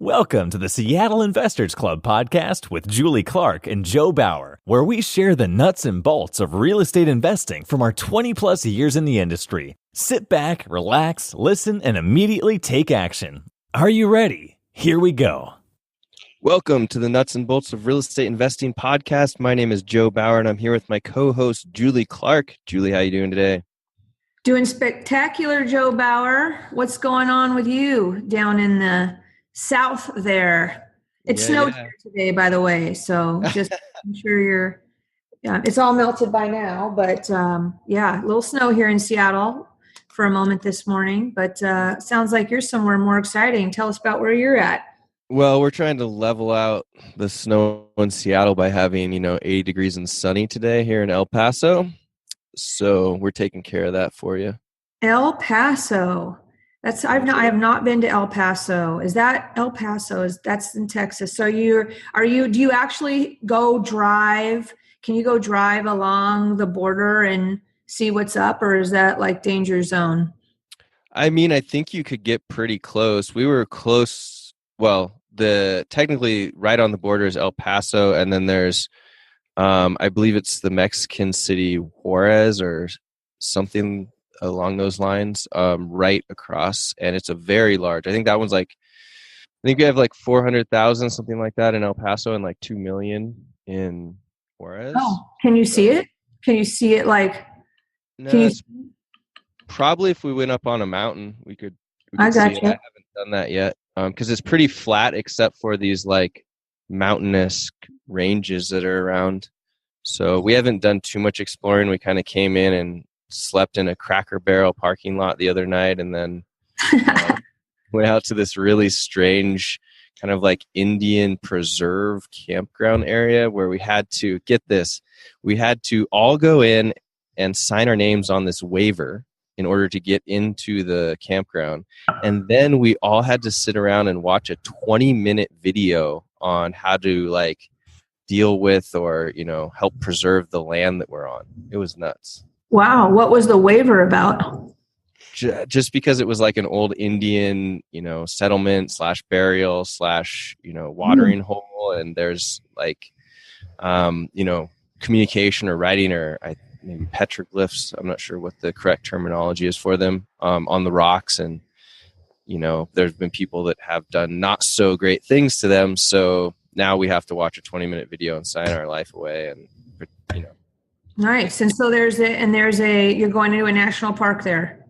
Welcome to the Seattle Investors Club podcast with Julie Clark and Joe Bauer, where we share the nuts and bolts of real estate investing from our 20-plus years in the industry. Sit back, relax, listen, and immediately take action. Are you ready? Here we go. Welcome to the Nuts and Bolts of Real Estate Investing podcast. My name is Joe Bauer, and I'm here with my co-host, Julie Clark. Julie, how you doing today? Doing spectacular, Joe Bauer. What's going on with you down in the south there? It snowed here today, by the way, so just I'm sure it's all melted by now, but a little snow here in Seattle for a moment this morning, but sounds like you're somewhere more exciting. Tell us about where you're at. Well, we're trying to level out the snow in Seattle by having, 80 degrees and sunny today here in El Paso. So we're taking care of that for you. El Paso. I have not been to El Paso. Is that El Paso? That's in Texas. So do you actually go drive? Can you go drive along the border and see what's up, or is that like danger zone? I mean, I think you could get pretty close. We were close. Well, technically right on the border is El Paso, and then there's I believe it's the Mexican city Juarez or something along those lines, right across, and it's a very large. I think that one's I think we have 400,000, something like that in El Paso, and 2 million in Juarez. Oh, can you see it? Can you see it? No, probably if we went up on a mountain, we could I got see you. it. I haven't done that yet, because it's pretty flat except for these mountainous ranges that are around. So we haven't done too much exploring. We kind of came in and slept in a Cracker Barrel parking lot the other night, and then went out to this really strange kind of Indian preserve campground area where we had to all go in and sign our names on this waiver in order to get into the campground. And then we all had to sit around and watch a 20-minute video on how to deal with or, help preserve the land that we're on. It was nuts. Wow. What was the waiver about? Just because it was an old Indian, settlement / burial / watering hole. And there's communication or writing or maybe petroglyphs. I'm not sure what the correct terminology is for them, on the rocks. And, there's been people that have done not so great things to them. So now we have to watch a 20-minute video and sign our life away. And, Nice. And so you're going into a national park there.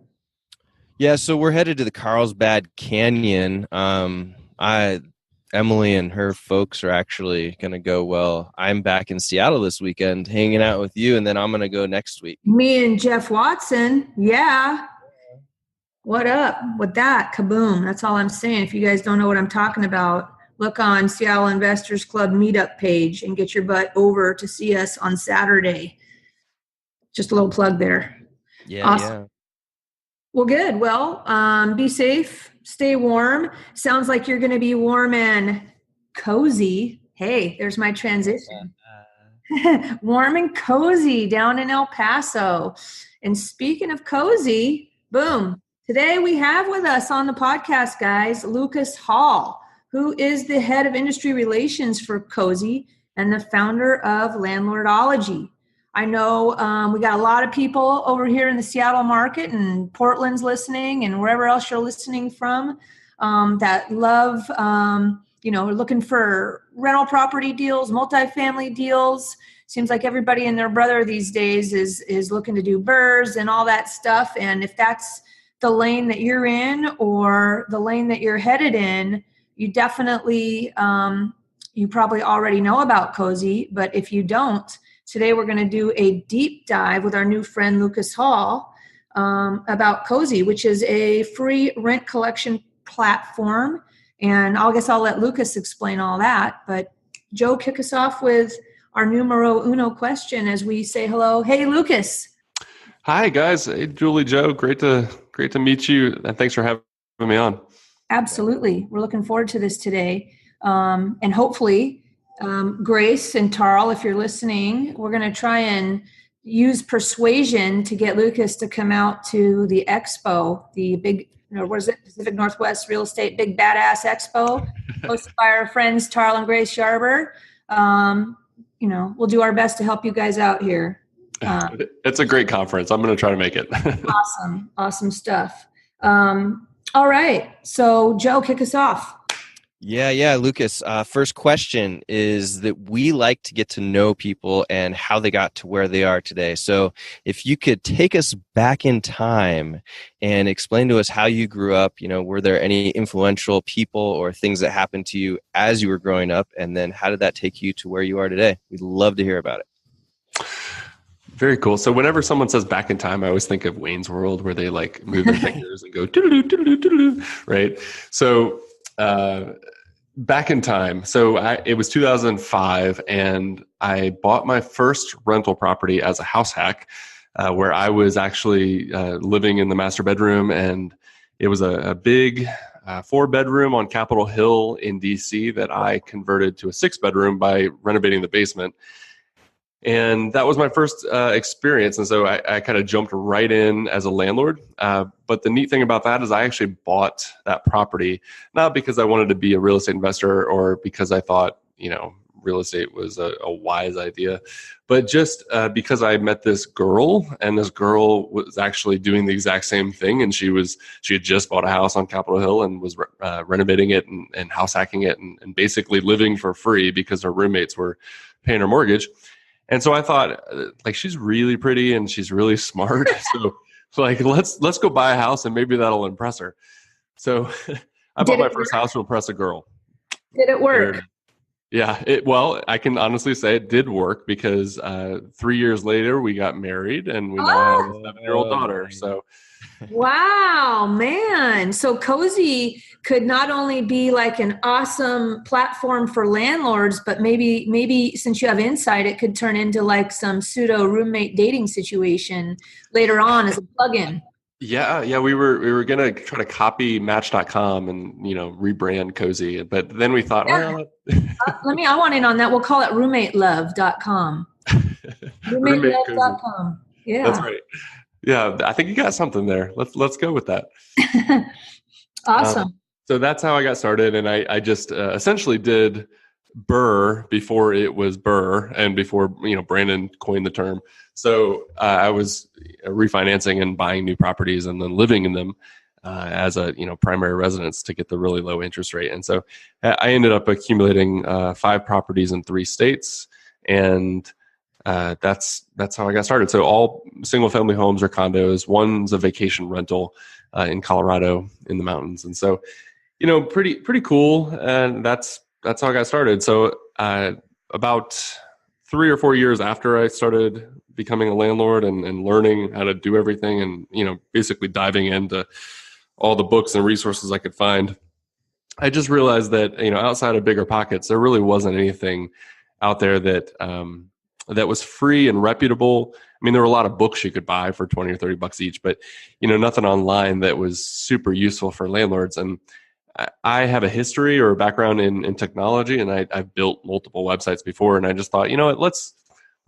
Yeah. So we're headed to the Carlsbad Canyon. Emily and her folks are actually going to go. Well, I'm back in Seattle this weekend hanging out with you, and then I'm going to go next week. Me and Jeff Watson. Yeah. What up with that? Kaboom. That's all I'm saying. If you guys don't know what I'm talking about, look on Seattle Investors Club meetup page and get your butt over to see us on Saturday. Just a little plug there. Yeah. Awesome. Yeah. Well, good. Well, be safe, stay warm. Sounds like you're going to be warm and cozy. Hey, there's my transition. Warm and cozy down in El Paso. And speaking of cozy, boom. Today we have with us on the podcast, guys, Lucas Hall, who is the head of industry relations for Cozy and the founder of Landlordology. I know we got a lot of people over here in the Seattle market, and Portland's listening, and wherever else you're listening from, that love, looking for rental property deals, multifamily deals. Seems like everybody and their brother these days is looking to do BRRRRs and all that stuff. And if that's the lane that you're in or the lane that you're headed in, you definitely, you probably already know about Cozy. But if you don't, today we're going to do a deep dive with our new friend Lucas Hall about Cozy, which is a free rent collection platform. And I guess I'll let Lucas explain all that. But Joe, kick us off with our numero uno question as we say hello. Hey, Lucas. Hi, guys. Hey, Julie, Joe. Great to meet you. And thanks for having me on. Absolutely. We're looking forward to this today. And hopefully, Grace and Tarl, if you're listening, we're going to try and use persuasion to get Lucas to come out to the expo, the big, what is it? Pacific Northwest Real Estate Big Badass Expo, hosted by our friends Tarl and Grace Sharber. We'll do our best to help you guys out here. It's a great conference. I'm going to try to make it. Awesome stuff. All right. So Joe, kick us off. Yeah, Lucas. First question is that we like to get to know people and how they got to where they are today. So if you could take us back in time and explain to us how you grew up, were there any influential people or things that happened to you as you were growing up? And then how did that take you to where you are today? We'd love to hear about it. Very cool. So whenever someone says back in time, I always think of Wayne's World, where they like move their fingers and go doodle doodle doodle, right? So back in time. So it was 2005, and I bought my first rental property as a house hack, where I was actually living in the master bedroom, and it was a big 4-bedroom on Capitol Hill in DC that I converted to a 6-bedroom by renovating the basement. And that was my first experience. And so I kind of jumped right in as a landlord. But the neat thing about that is I actually bought that property, not because I wanted to be a real estate investor or because I thought, real estate was a wise idea, but just because I met this girl, and this girl was actually doing the exact same thing. And she had just bought a house on Capitol Hill and was renovating it and house hacking it and basically living for free because her roommates were paying her mortgage. And so I thought, she's really pretty and she's really smart. So let's go buy a house and maybe that'll impress her. So I bought my first house to impress a girl. Did it work? Yeah. I can honestly say it did work because 3 years later we got married and we now have a 7-year-old daughter. So. Wow, man. So Cozy could not only be like an awesome platform for landlords, but maybe since you have insight, it could turn into like some pseudo roommate dating situation later on as a plugin. Yeah. We were going to try to copy Match.com and, rebrand Cozy. But then we thought, I want in on that. We'll call it RoommateLove.com. RoommateLove.com. Yeah. That's right. Yeah, I think you got something there. Let's go with that. Awesome. So that's how I got started, and I just essentially did BRRRR before it was BRRRR, and before Brandon coined the term. So I was refinancing and buying new properties, and then living in them as a primary residence to get the really low interest rate. And so I ended up accumulating 5 properties in 3 states, and that's how I got started. So all single family homes or condos. One's a vacation rental in Colorado in the mountains. And so, pretty cool. And that's how I got started. So about 3 or 4 years after I started becoming a landlord and learning how to do everything and, basically diving into all the books and resources I could find, I just realized that, outside of BiggerPockets, there really wasn't anything out there that was free and reputable. I mean, there were a lot of books you could buy for $20 or $30 each, but nothing online that was super useful for landlords. And I have a history or a background in technology, and I've built multiple websites before. And I just thought, let's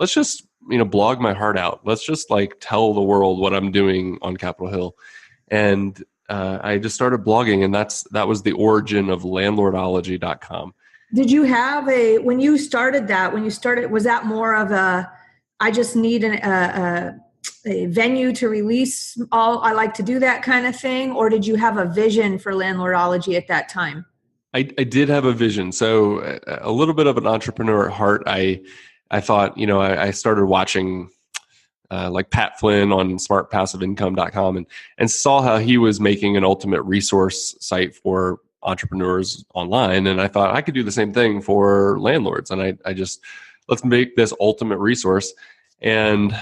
just blog my heart out. Let's just tell the world what I'm doing on Capitol Hill. And I just started blogging, and that was the origin of landlordology.com. Did you have when you started, was that more of I just need a venue to release I like to do that kind of thing? Or did you have a vision for Landlordology at that time? I did have a vision. So a little bit of an entrepreneur at heart. I thought, I started watching Pat Flynn on smartpassiveincome.com and saw how he was making an ultimate resource site for entrepreneurs online. And I thought I could do the same thing for landlords. And I just, let's make this ultimate resource and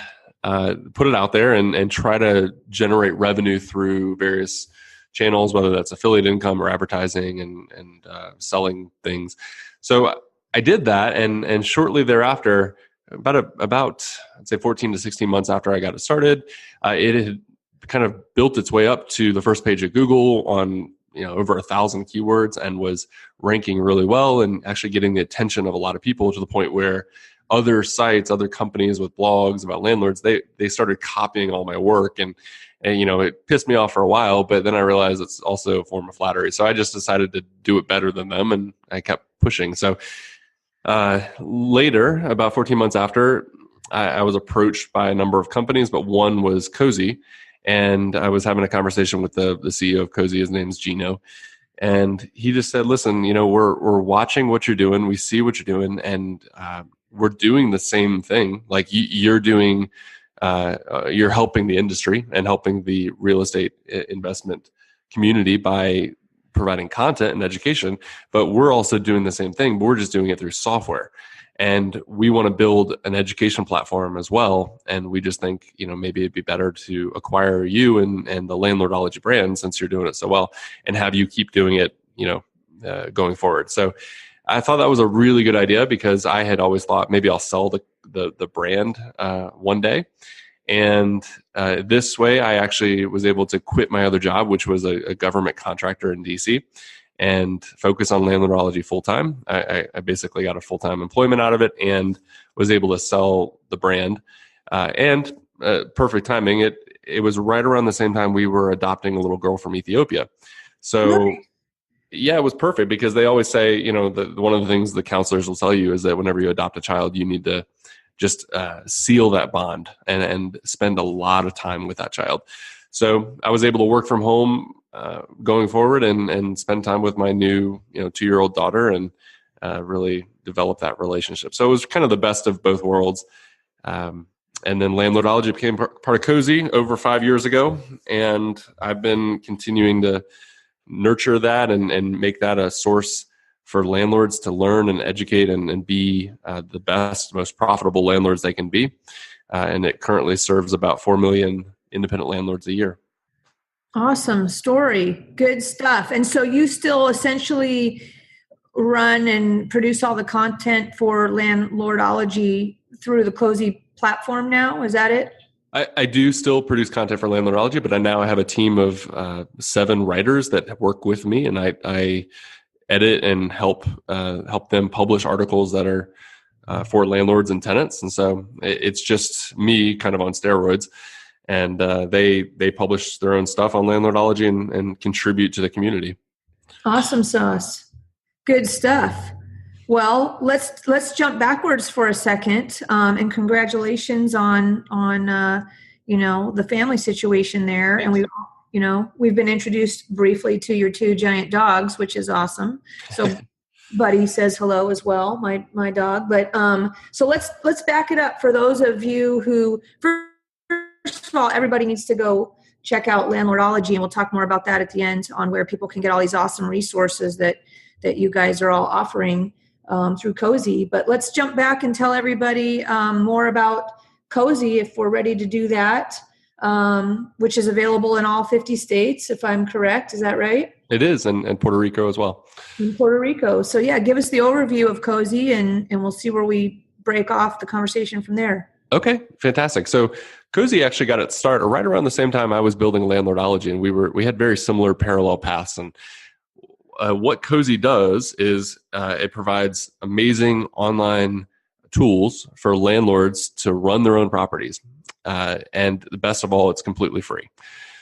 put it out there and try to generate revenue through various channels, whether that's affiliate income or advertising and selling things. So I did that. And shortly thereafter, about I'd say 14 to 16 months after I got it started, it had kind of built its way up to the first page of Google on over 1,000 keywords, and was ranking really well and actually getting the attention of a lot of people, to the point where other sites, other companies with blogs about landlords, they started copying all my work, and it pissed me off for a while, but then I realized it's also a form of flattery. So I just decided to do it better than them, and I kept pushing. So later, about 14 months after, I was approached by a number of companies, but one was Cozy. And I was having a conversation with the CEO of Cozy. His name's Gino. And he just said, listen, we're watching what you're doing. We see what you're doing. And we're doing the same thing. Like you're doing, you're helping the industry and helping the real estate investment community by providing content and education. But we're also doing the same thing, but we're just doing it through software. And we want to build an education platform as well. And we just think, maybe it'd be better to acquire you and the Landlordology brand, since you're doing it so well, and have you keep doing it, going forward. So I thought that was a really good idea, because I had always thought maybe I'll sell the brand one day. And this way I actually was able to quit my other job, which was a government contractor in DC, and focus on Landlordology full-time. I basically got a full-time employment out of it and was able to sell the brand. And perfect timing, it was right around the same time we were adopting a little girl from Ethiopia. So yeah, it was perfect, because they always say, one of the things the counselors will tell you is that whenever you adopt a child, you need to just seal that bond and spend a lot of time with that child. So I was able to work from home going forward and spend time with my new 2-year-old daughter, and really develop that relationship. So it was kind of the best of both worlds. And then Landlordology became part of Cozy over 5 years ago, and I've been continuing to nurture that and make that a source for landlords to learn and educate and be the best, most profitable landlords they can be. And it currently serves about 4 million independent landlords a year. Awesome story. Good stuff. And so you still essentially run and produce all the content for Landlordology through the Cozy platform now? Is that it? I do still produce content for Landlordology, but I now have a team of 7 writers that work with me, and I edit and help them publish articles that are for landlords and tenants. And so it's just me kind of on steroids. And they publish their own stuff on Landlordology and contribute to the community. Awesome sauce. Good stuff. Well, let's jump backwards for a second. And congratulations on the family situation there. Thanks. And we've been introduced briefly to your 2 giant dogs, which is awesome. So Buddy says hello as well, my dog. But so let's back it up for those of you who, first of all, everybody needs to go check out Landlordology, and we'll talk more about that at the end on where people can get all these awesome resources that you guys are all offering through Cozy. But let's jump back and tell everybody more about Cozy, if we're ready to do that, which is available in all 50 states, if I'm correct. Is that right? It is, and Puerto Rico as well. In Puerto Rico. So yeah, give us the overview of Cozy, and we'll see where we break off the conversation from there. Okay, fantastic. So Cozy actually got its start right around the same time I was building Landlordology, and we had very similar parallel paths. And what Cozy does is it provides amazing online tools for landlords to run their own properties, and the best of all, it's completely free.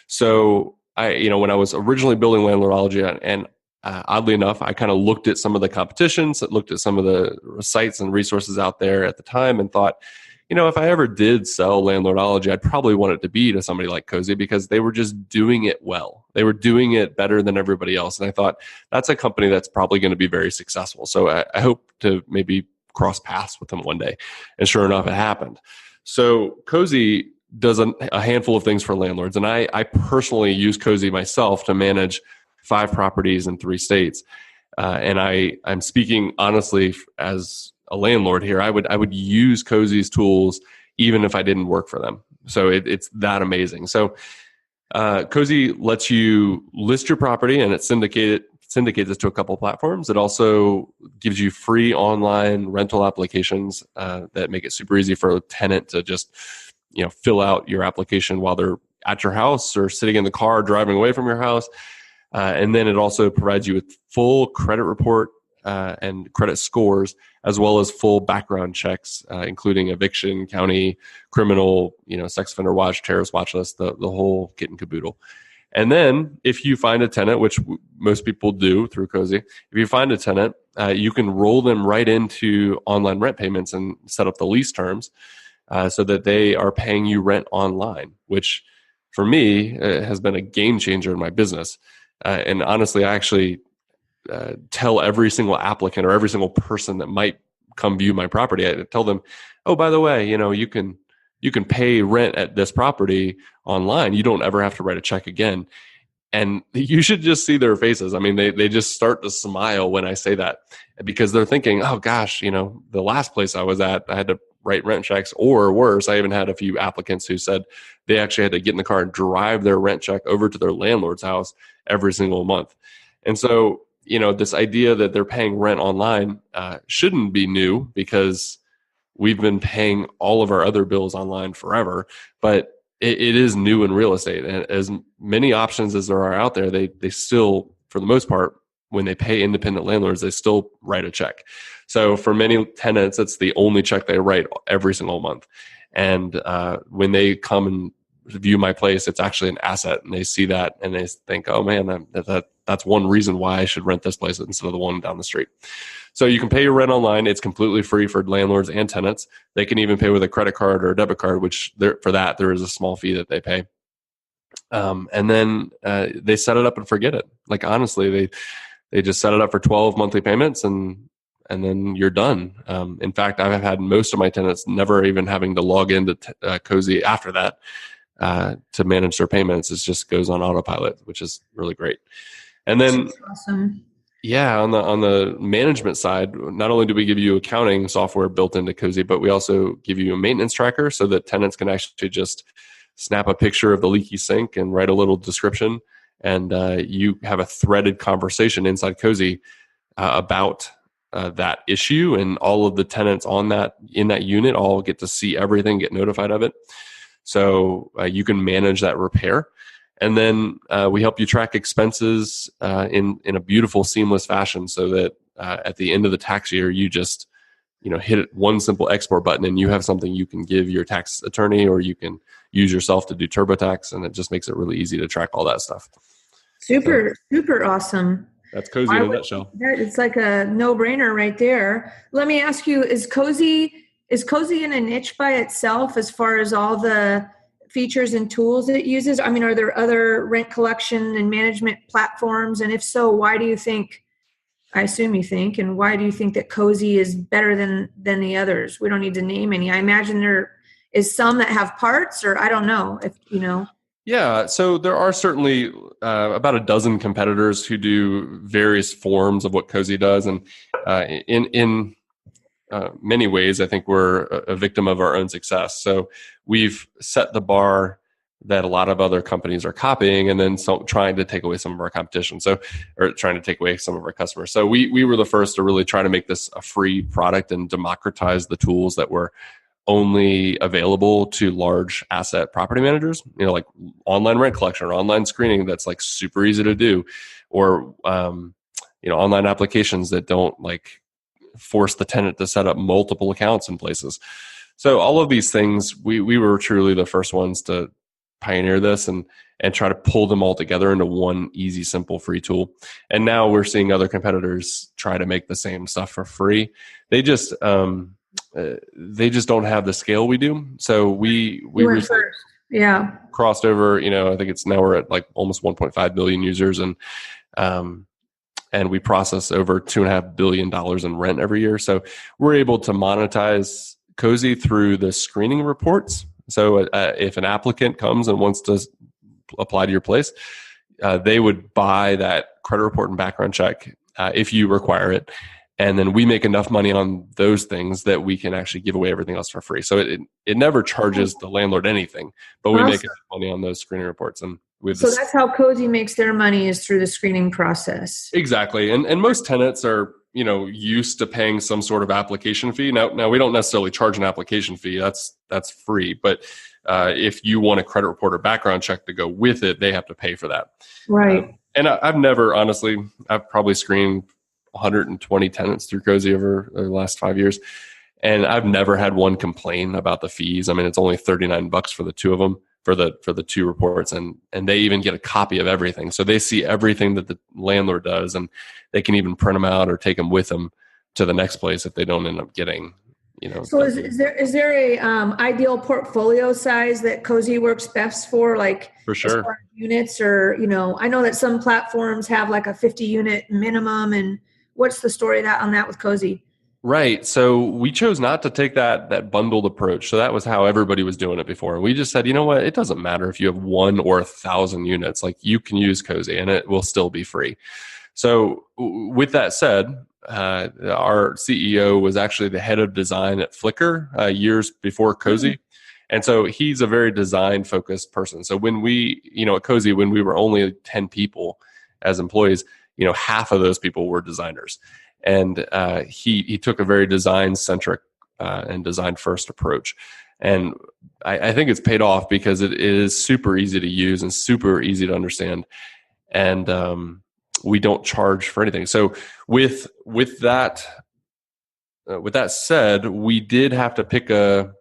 So when I was originally building Landlordology, and oddly enough, I kind of looked at some of the competitions, looked at some of the sites and resources out there at the time, and thought, if I ever did sell Landlordology, I'd probably want it to be to somebody like Cozy, because they were just doing it well. They were doing it better than everybody else. And I thought, that's a company that's probably going to be very successful. So I hope to maybe cross paths with them one day. And sure enough, it happened. So Cozy does a handful of things for landlords. And I personally use Cozy myself to manage 5 properties in 3 states. And I'm speaking honestly as a landlord here. I would use Cozy's tools even if I didn't work for them. So it's that amazing. So Cozy lets you list your property, and it syndicates it to a couple of platforms. It also gives you free online rental applications that make it super easy for a tenant to just fill out your application while they're at your house or sitting in the car driving away from your house. And then it also provides you with full credit report and credit scores, as well as full background checks, including eviction, county, criminal, sex offender watch, terrorist watch list, the whole kit and caboodle. And then if you find a tenant, which most people do through Cozy, if you find a tenant, you can roll them right into online rent payments and set up the lease terms so that they are paying you rent online, which for me has been a game changer in my business. And honestly, I actually tell every single applicant or every single person that might come view my property, I tell them, oh, by the way, you can pay rent at this property online. You don't ever have to write a check again. And you should just see their faces. I mean, they just start to smile when I say that, because they're thinking, oh gosh, the last place I was at, I had to write rent checks, or worse, I even had a few applicants who said they actually had to get in the car and drive their rent check over to their landlord's house every single month. And so, this idea that they're paying rent online shouldn't be new, because we've been paying all of our other bills online forever, but it is new in real estate. And as many options as there are out there, they still, for the most part, when they pay independent landlords, they still write a check. So for many tenants, it's the only check they write every single month. And when they come and view my place, it's actually an asset, and they see that and they think, oh man, that's one reason why I should rent this place instead of the one down the street. So you can pay your rent online. It's completely free for landlords and tenants. They can even pay with a credit card or a debit card, which for that, there is a small fee that they pay. And then they set it up and forget it. Like, honestly, they just set it up for 12 monthly payments, and then you're done. In fact, I've had most of my tenants never even having to log into Cozy after that to manage their payments. It just goes on autopilot, which is really great. And then, that's awesome. Yeah, on the management side, not only do we give you accounting software built into Cozy, but we also give you a maintenance tracker so that tenants can actually just snap a picture of the leaky sink and write a little description, and you have a threaded conversation inside Cozy about that issue, and all of the tenants in that unit all get to see everything, get notified of it. So you can manage that repair. And then we help you track expenses in a beautiful, seamless fashion, so that at the end of the tax year, you just hit one simple export button, and you have something you can give your tax attorney, or you can use yourself to do TurboTax, and it just makes it really easy to track all that stuff. Super awesome. That's Cozy in a nutshell. It's like a no-brainer right there. Let me ask you: Is Cozy in a niche by itself as far as all the features and tools it uses? I mean, are there other rent collection and management platforms? And if so, why do you think, I assume you think, and why do you think that Cozy is better than the others? We don't need to name any. I imagine there is some that have parts, or I don't know if you know. Yeah, so there are certainly about a dozen competitors who do various forms of what Cozy does. And in many ways, I think we're a victim of our own success. So we've set the bar that a lot of other companies are copying, and then trying to take away some of our competition. Or trying to take away some of our customers. So we were the first to really try to make this a free product and democratize the tools that were only available to large asset property managers, like online rent collection or online screening that's like super easy to do, or online applications that don't force the tenant to set up multiple accounts in places. So all of these things, we were truly the first ones to pioneer this and try to pull them all together into one easy, simple, free tool. And now we're seeing other competitors try to make the same stuff for free. They just don't have the scale we do. So we went first. Yeah, crossed over. I think we're at almost 1.5 billion users, and we process over $2.5 billion in rent every year. So we're able to monetize Cozy through the screening reports. So if an applicant comes and wants to apply to your place, they would buy that credit report and background check if you require it. And then we make enough money on those things that we can actually give away everything else for free. So it never charges the landlord anything, but we make enough money on those screening reports. And so that's how Cozy makes their money, is through the screening process. Exactly. And most tenants are, used to paying some sort of application fee. Now we don't necessarily charge an application fee. That's free. But if you want a credit report or background check to go with it, they have to pay for that. Right. And I've probably screened 120 tenants through Cozy over the last 5 years. And I've never had one complain about the fees. I mean, it's only $39 for the two of them, for the two reports. And they even get a copy of everything. So they see everything that the landlord does, and they can even print them out or take them with them to the next place if they don't end up getting, So is there a ideal portfolio size that Cozy works best for? Like, for sure, as far as units, or I know that some platforms have like a 50 unit minimum. And what's the story on that with Cozy? Right. So we chose not to take that bundled approach. So that was how everybody was doing it before. And we just said, you know what? It doesn't matter if you have 1 or 1,000 units. Like, you can use Cozy and it will still be free. So with that said, our CEO was actually the head of design at Flickr years before Cozy. Mm-hmm. And so he's a very design focused person. So when we, at Cozy, when we were only 10 people as employees, half of those people were designers. And he took a very design centric and design first approach. And I think it's paid off because it is super easy to use and super easy to understand. And we don't charge for anything. So with that said, we did have to pick a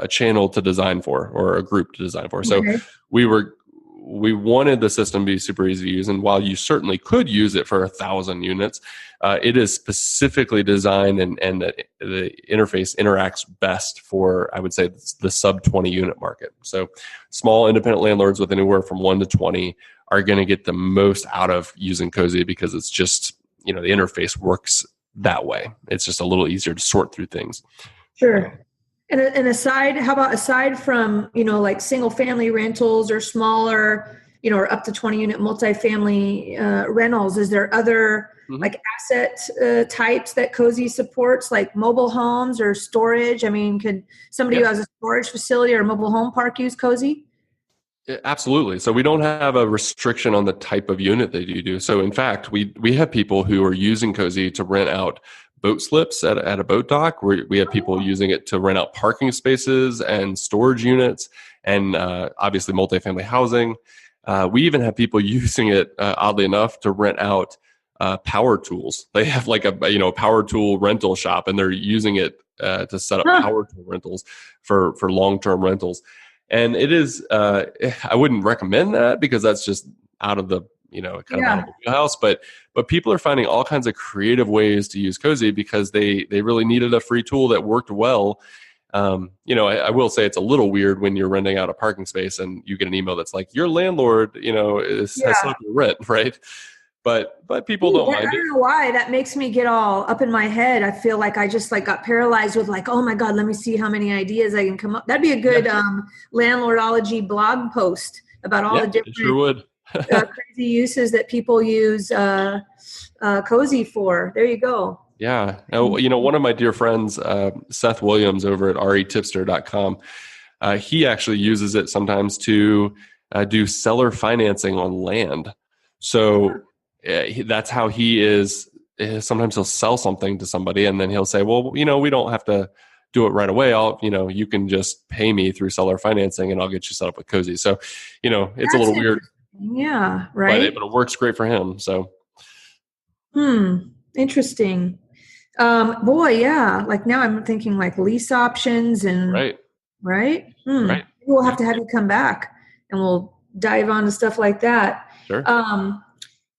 channel to design for, or a group to design for. So we wanted the system to be super easy to use. And while you certainly could use it for 1,000 units, it is specifically designed and the interface interacts best for, I would say, the sub 20 unit market. So small independent landlords with anywhere from 1 to 20 are going to get the most out of using Cozy, because it's just, the interface works that way. It's just a little easier to sort through things. Sure. And how about aside from, like single family rentals or smaller, or up to 20 unit multifamily rentals, is there other like asset types that Cozy supports, like mobile homes or storage? I mean, could somebody who has a storage facility or a mobile home park use Cozy? Absolutely. So we don't have a restriction on the type of unit that you do. So in fact, we have people who are using Cozy to rent out boat slips at a boat dock. We have people using it to rent out parking spaces and storage units, and obviously multifamily housing. We even have people using it, oddly enough, to rent out power tools. They have like a power tool rental shop, and they're using it to set up power tool rentals for long-term rentals. And it is, I wouldn't recommend that, because that's just out of the, out of the wheelhouse. But people are finding all kinds of creative ways to use Cozy because they really needed a free tool that worked well. I will say it's a little weird when you're renting out a parking space and you get an email that's like, your landlord, has set up your rent, right? But people don't mind it. I don't know why that makes me get all up in my head. I feel like I just got paralyzed with oh my God, let me see how many ideas I can come up. That'd be a good landlordology blog post about all the different sure would. crazy uses that people use Cozy for. There you go. Yeah. One of my dear friends, Seth Williams over at retipster.com, he actually uses it sometimes to do seller financing on land. So that's how he is. Sometimes he'll sell something to somebody and then he'll say, well, we don't have to do it right away. You can just pay me through seller financing and I'll get you set up with Cozy. So, it's that's a little weird. Yeah. Right. But it works great for him. So. Interesting. Boy, yeah. Like now I'm thinking like lease options and right. Right. Maybe we'll have to have you come back and we'll dive on to stuff like that. Sure.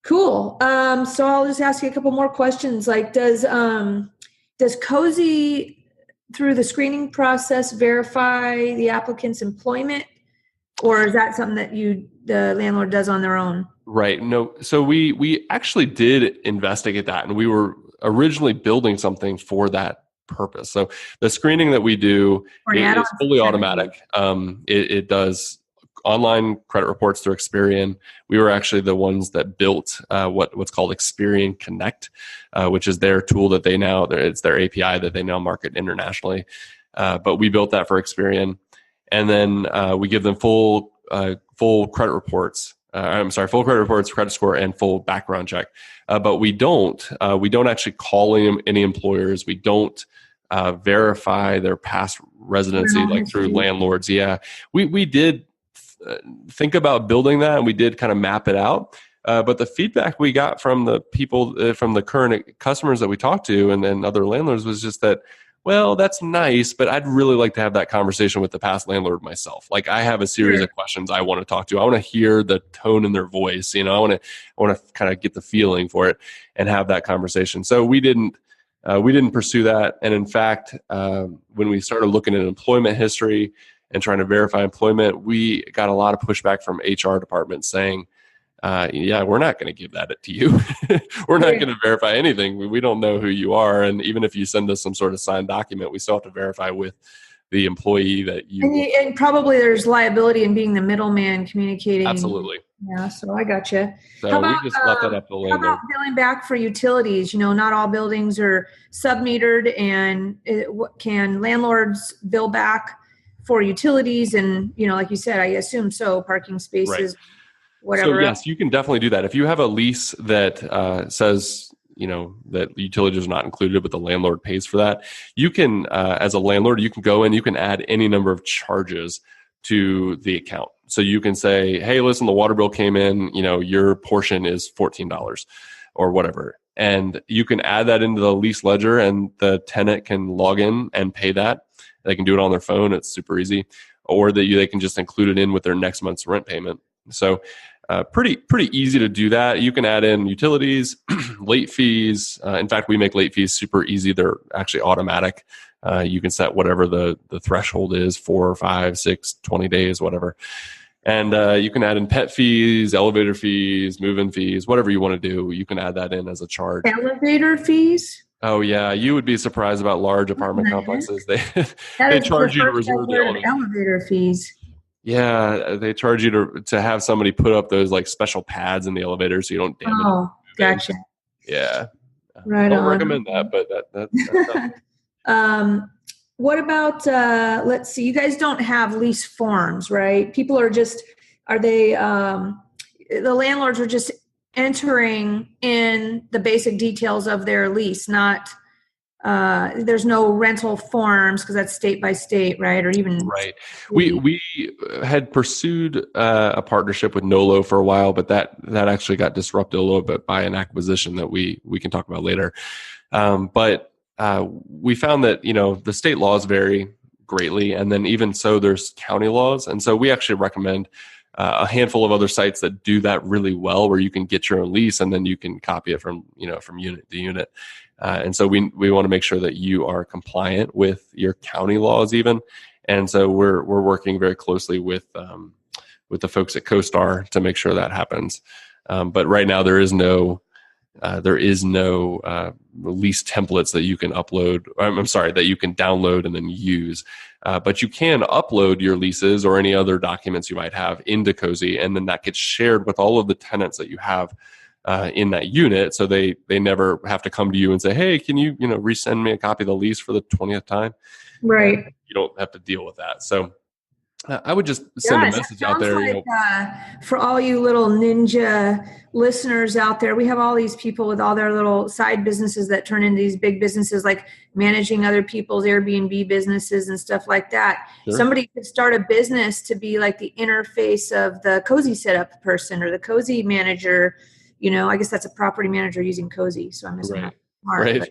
Cool. So I'll just ask you a couple more questions. Like, does Cozy through the screening process verify the applicant's employment, or is that something that the landlord does on their own? Right. No. So we actually did investigate that, and we were originally building something for that purpose. So the screening that we do is fully automatic. It does online credit reports through Experian. We were actually the ones that built what's called Experian Connect, which is their tool that it's their API that they now market internationally. But we built that for Experian, and then we give them full credit reports. Full credit reports, credit score, and full background check. But we don't actually call any employers. We don't verify their past residency through landlords. Yeah, we did think about building that, and we did kind of map it out. But the feedback we got from the people, from the current customers that we talked to and other landlords was just that, well, that's nice, but I'd really like to have that conversation with the past landlord myself. Like, I have a series of questions I want to talk to. I want to hear the tone in their voice. I want to kind of get the feeling for it and have that conversation. So we didn't pursue that. And in fact, when we started looking at employment history and trying to verify employment, we got a lot of pushback from HR departments saying, yeah, we're not going to give that to you. We're not going to verify anything. We don't know who you are. And even if you send us some sort of signed document, we still have to verify with the employee that you... And probably there's liability in being the middleman communicating. Absolutely. Yeah, so I got you. So we just left that up to the landlord. How about billing back for utilities? Not all buildings are sub-metered, and can landlords bill back for utilities? And, like you said, I assume so, parking spaces, right. Whatever. So yes, you can definitely do that. If you have a lease that says, that utilities are not included, but the landlord pays for that, you can, as a landlord, you can go in, you can add any number of charges to the account. So you can say, hey, listen, the water bill came in, your portion is $14 or whatever. And you can add that into the lease ledger, and the tenant can log in and pay that. They can do it on their phone. It's super easy. Or they can just include it in with their next month's rent payment. So pretty easy to do that. You can add in utilities, late fees. In fact, we make late fees super easy. They're actually automatic. You can set whatever the threshold is, 4, 5, 6, 20 days, whatever. And you can add in pet fees, elevator fees, move-in fees, whatever you want to do. You can add that in as a charge. Elevator fees? Oh, yeah. You would be surprised about large apartment complexes. They charge you to reserve the elevator fees. Yeah, they charge you to have somebody put up those like special pads in the elevator so you don't damage. Oh, gotcha. Yeah, right. I don't recommend that, but that's what about? Let's see. You guys don't have lease forms, right? People are they? The landlords are just entering in the basic details of their lease, not. There's no rental forms because that's state by state, right? Or even right. We had pursued a partnership with Nolo for a while, but that actually got disrupted a little bit by an acquisition that we can talk about later. But we found that the state laws vary greatly, and then even so, there's county laws, and so we actually recommend a handful of other sites that do that really well, where you can get your own lease and then you can copy it from unit to unit. And so we want to make sure that you are compliant with your county laws even. And so we're working very closely with the folks at CoStar to make sure that happens. But right now there is no lease templates that you can upload. That you can download and then use. But you can upload your leases or any other documents you might have into Cozy, and then that gets shared with all of the tenants that you have in that unit, so they never have to come to you and say, hey, can you resend me a copy of the lease for the 20th time? Right. You don't have to deal with that. So I would just send a message out there. Like, for all you little ninja listeners out there, we have all these people with all their little side businesses that turn into these big businesses, like managing other people's Airbnb businesses and stuff like that. Sure. Somebody could start a business to be like the interface of the Cozy setup person or the Cozy manager. I guess that's a property manager using Cozy. So I'm missing that part. Right.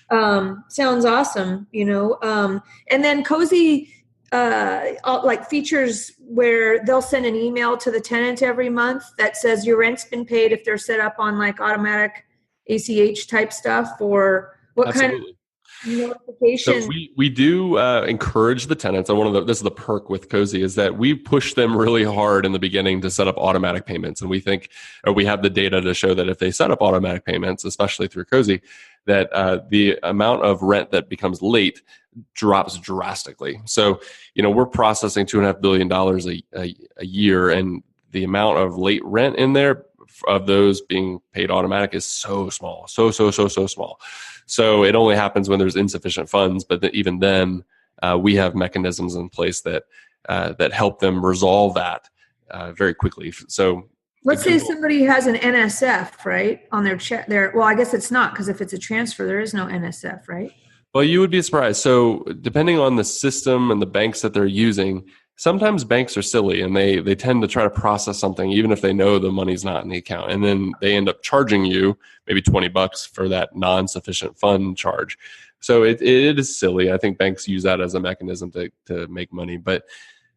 But, sounds awesome, and then Cozy, like features where they'll send an email to the tenant every month that says your rent's been paid if they're set up on like automatic ACH type stuff, or what Absolutely. Kind of notification. So we do encourage the tenants, and this is the perk with Cozy, is that we push them really hard in the beginning to set up automatic payments, and we have the data to show that if they set up automatic payments, especially through Cozy, that the amount of rent that becomes late drops drastically. So we're processing $2.5 billion a year, and the amount of late rent in there of those being paid automatic is so small, so small. So it only happens when there's insufficient funds, but even then, we have mechanisms in place that help them resolve that very quickly. So let's say somebody has an NSF, right, on their check. Well, I guess it's not, because if it's a transfer, there is no NSF, right? Well, you would be surprised. So depending on the system and the banks that they're using, sometimes banks are silly and they tend to try to process something even if they know the money's not in the account, and then they end up charging you maybe $20 for that non-sufficient fund charge. So it is silly. I think banks use that as a mechanism to make money, but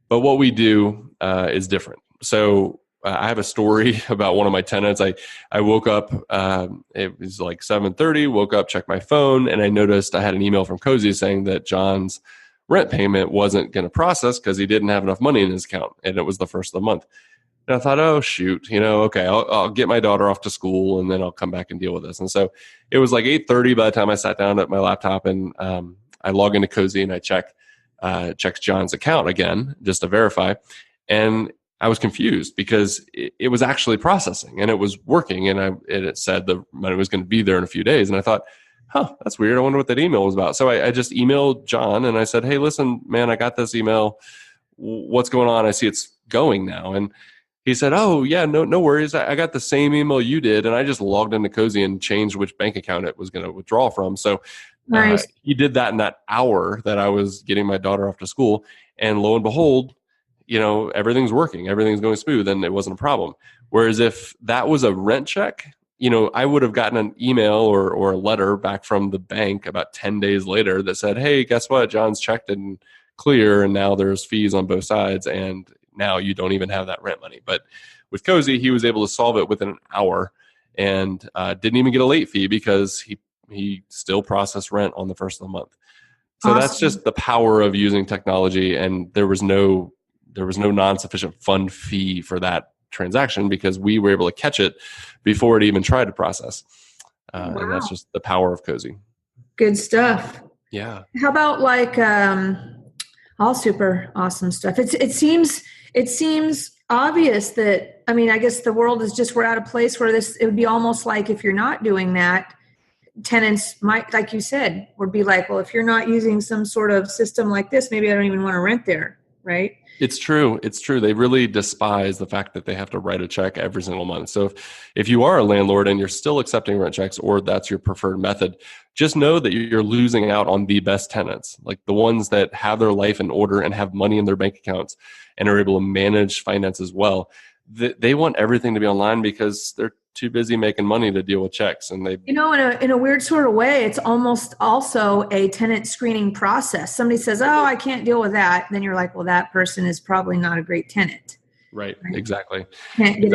what we do is different. So I have a story about one of my tenants. I woke up, it was like 7:30, woke up, checked my phone, and I noticed I had an email from Cozy saying that John's rent payment wasn't going to process because he didn't have enough money in his account, and it was the first of the month. And I thought, oh shoot, okay, I'll get my daughter off to school and then I'll come back and deal with this. And so it was like 8:30 by the time I sat down at my laptop, and I log into Cozy and I check John's account again just to verify, and I was confused because it was actually processing and it was working, and it said the money was going to be there in a few days. And I thought, that's weird. I wonder what that email was about. So I just emailed John and I said, hey, listen, man, I got this email. What's going on? I see it's going now. And he said, oh, yeah, no worries. I got the same email you did, and I just logged into Cozy and changed which bank account it was going to withdraw from. So nice. He did that in that hour that I was getting my daughter off to school. And lo and behold, everything's working. Everything's going smooth, and it wasn't a problem. Whereas if that was a rent check, I would have gotten an email or a letter back from the bank about 10 days later that said, hey, guess what? John's checked and clear, and now there's fees on both sides, and now you don't even have that rent money. But with Cozy, he was able to solve it within an hour and didn't even get a late fee because he still processed rent on the first of the month. So Awesome. That's just the power of using technology, and there was no non-sufficient fund fee for that transaction because we were able to catch it before it even tried to process. Wow. And that's just the power of Cozy. Good stuff. Yeah. How about all super awesome stuff. It seems obvious that, I guess the world is we're at a place where it would be almost like if you're not doing that, tenants might, like you said, would be like, well, if you're not using some sort of system like this, maybe I don't even want to rent there. Right? It's true. They really despise the fact that they have to write a check every single month. So if you are a landlord and you're still accepting rent checks, or that's your preferred method, just know that you're losing out on the best tenants, like the ones that have their life in order and have money in their bank accounts and are able to manage finances well. They want everything to be online because they're too busy making money to deal with checks. And in a weird sort of way, it's almost also a tenant screening process. Somebody says, oh, I can't deal with that. Then you're like, well, that person is probably not a great tenant. Right. Exactly. Can't get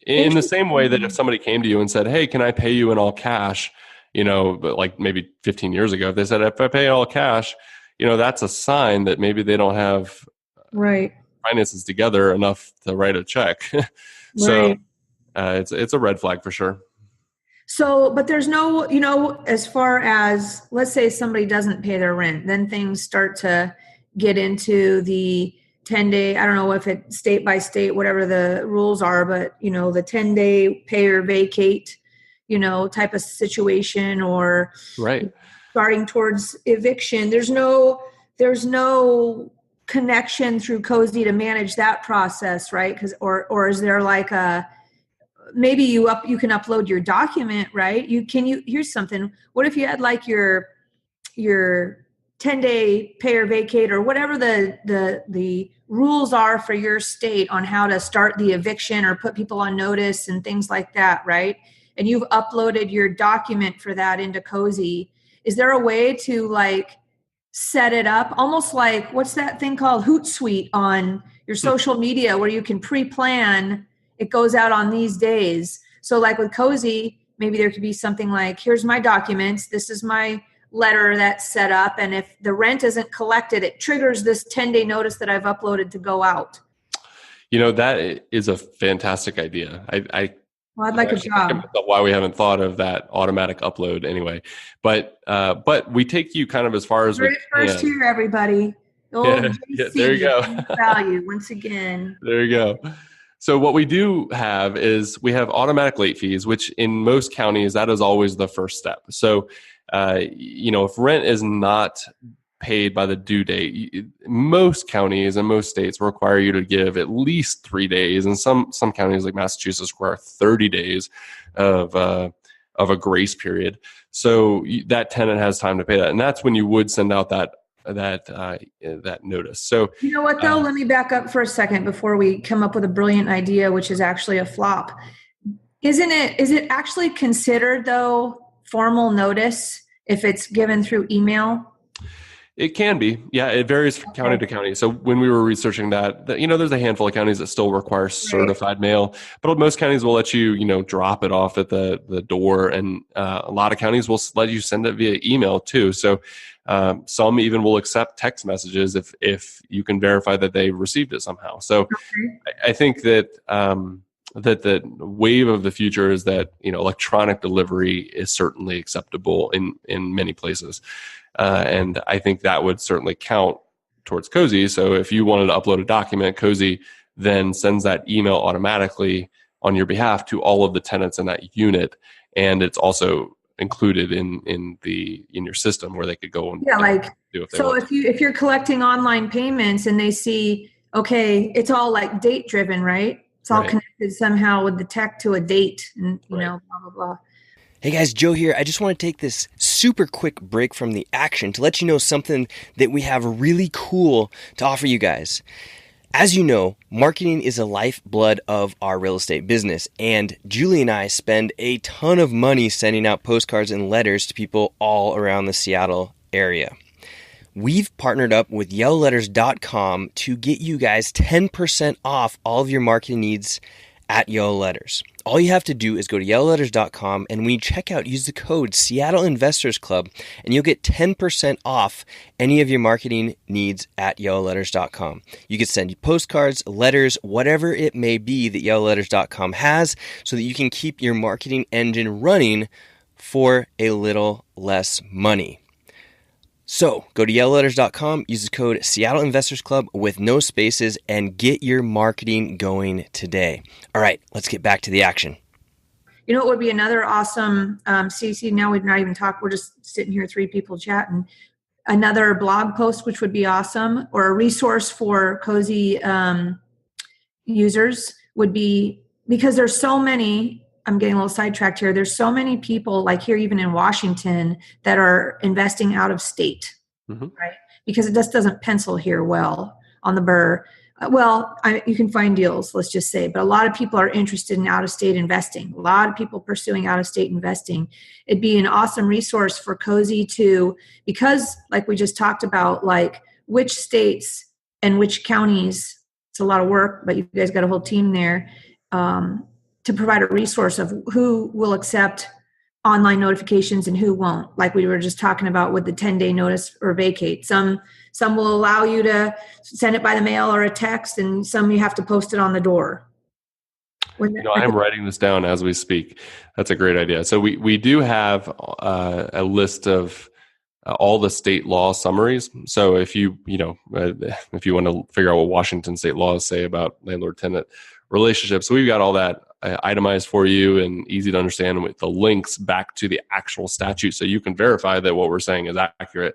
in the same way that if somebody came to you and said, hey, can I pay you in all cash? But like maybe 15 years ago, if they said, if I pay all cash, that's a sign that maybe they don't have finances together enough to write a check. So it's a red flag for sure. So, but there's no, as far as, let's say somebody doesn't pay their rent, then things start to get into the 10-day, I don't know if it's state by state, whatever the rules are, but, the 10-day pay or vacate, type of situation, or starting towards eviction. There's no connection through Cozy to manage that process, right? Or is there like maybe you can upload your document, right? Here's something. What if you had like your 10-day pay or vacate, or whatever the rules are for your state on how to start the eviction or put people on notice and things like that, right? And you've uploaded your document for that into Cozy. Is there a way to like set it up almost like, what's that thing called, Hootsuite on your social media, where you can pre-plan it goes out on these days? So like with Cozy, maybe there could be something like, here's my documents, this is my letter that's set up, and if the rent isn't collected, it triggers this 10-day notice that I've uploaded to go out. That is a fantastic idea. I'd like a job. Why we haven't thought of that automatic upload anyway, but we take you kind of as far as we first here, everybody. There you go. Value once again. There you go. So what we do have is we have automatic late fees, which in most counties, that is always the first step. So, if rent is not paid by the due date, most counties and most states require you to give at least 3 days. And some counties like Massachusetts require 30 days of a grace period. So that tenant has time to pay that. And that's when you would send out that that notice. So you know what though? Let me back up for a second before we come up with a brilliant idea, which is actually a flop. Is it actually considered though formal notice if it's given through email? It can be. Yeah, it varies from county to county. So when we were researching that, there's a handful of counties that still require certified mail, but most counties will let you, drop it off at the door. And a lot of counties will let you send it via email too. So some even will accept text messages if you can verify that they received it somehow. So I think that that the wave of the future is that electronic delivery is certainly acceptable in many places. And I think that would certainly count towards Cozy. So if you wanted to upload a document, Cozy then sends that email automatically on your behalf to all of the tenants in that unit, and it's also included in your system where they could go and do it. So if you're collecting online payments and they see, okay, it's all like date driven, right? It's all connected somehow with the tech to a date, and blah blah blah. Hey guys, Joe here. I just want to take this super quick break from the action to let you know something that we have really cool to offer you guys. As you know, marketing is the lifeblood of our real estate business, and Julie and I spend a ton of money sending out postcards and letters to people all around the Seattle area. We've partnered up with YellowLetters.com to get you guys 10% off all of your marketing needs at Yellow Letters. All you have to do is go to YellowLetters.com, and when you check out, use the code Seattle Investors Club, and you'll get 10% off any of your marketing needs at YellowLetters.com. You can send postcards, letters, whatever it may be that YellowLetters.com has, so that you can keep your marketing engine running for a little less money. So go to YellowLetters.com, use the code Seattle Investors Club with no spaces, and get your marketing going today. All right, let's get back to the action. You know, it would be another awesome, CC, now we're not even talking, we're just sitting here, three people chatting. Another blog post, which would be awesome, or a resource for Cozy users would be, because there's so many, I'm getting a little sidetracked here. There's so many people like here, even in Washington, that are investing out of state, right? Because it just doesn't pencil here well on the burr. You can find deals, let's just say, but a lot of people are interested in out-of-state investing. A lot of people pursuing out-of-state investing. It'd be an awesome resource for Cozy because like we just talked about, like which states and which counties, it's a lot of work, but you guys got a whole team there, to provide a resource of who will accept online notifications and who won't. Like we were just talking about with the 10-day notice or vacate. Some will allow you to send it by the mail or a text, and some you have to post it on the door. I'm writing this down as we speak. That's a great idea. So we do have a list of all the state law summaries. So if you want to figure out what Washington state laws say about landlord-tenant relationships, we've got all that itemized for you and easy to understand with the links back to the actual statute, so you can verify that what we're saying is accurate.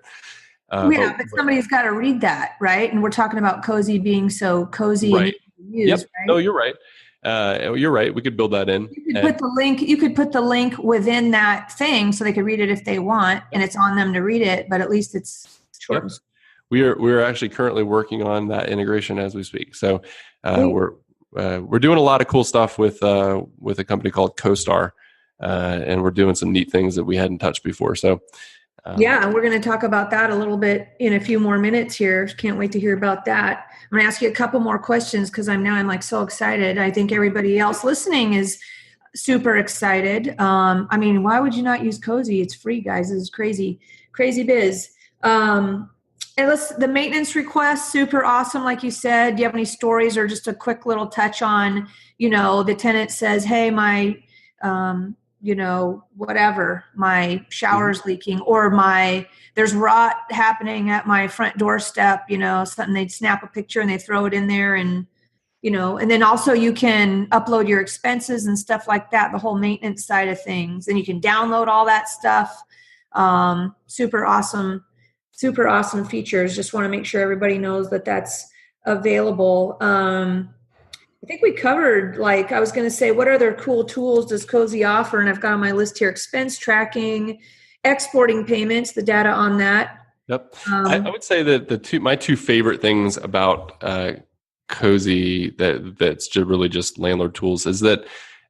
But somebody's got to read that, right? And we're talking about Cozy being so cozy. Right. Use, yep. Right? No, you're right. You're right. We could build that in. You could put the link within that thing so they could read it if they want, and it's on them to read it, but at least it's short. Yep. We're actually currently working on that integration as we speak. So we're doing a lot of cool stuff with a company called CoStar, and we're doing some neat things that we hadn't touched before. So and we're going to talk about that a little bit in a few more minutes here. Can't wait to hear about that. I'm going to ask you a couple more questions because I'm like so excited. I think everybody else listening is super excited. Why would you not use Cozy? It's free, guys. This is crazy biz. And the maintenance request, super awesome. Like you said, do you have any stories or just a quick little touch on, the tenant says, hey, my, whatever, my shower's leaking, or there's rot happening at my front doorstep, something, they'd snap a picture and they throw it in there, and, and then also you can upload your expenses and stuff like that, the whole maintenance side of things. And you can download all that stuff. Super awesome features. Just want to make sure everybody knows that that's available. I think we covered, I was going to say, what other cool tools does Cozy offer? And I've got on my list here, expense tracking, exporting payments, the data on that. Yep. I would say that my two favorite things about Cozy that's really just landlord tools is that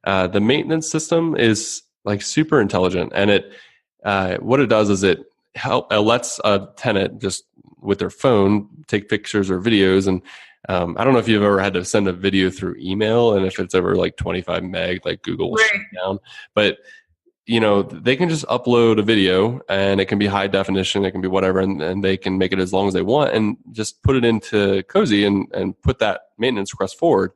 the maintenance system is like super intelligent, and it what it does is it lets a tenant just with their phone take pictures or videos. And I don't know if you've ever had to send a video through email, and if it's ever like 25 meg, like Google will shut it down. But they can just upload a video, and it can be high definition, it can be whatever, and they can make it as long as they want and just put it into Cozy and put that maintenance request forward.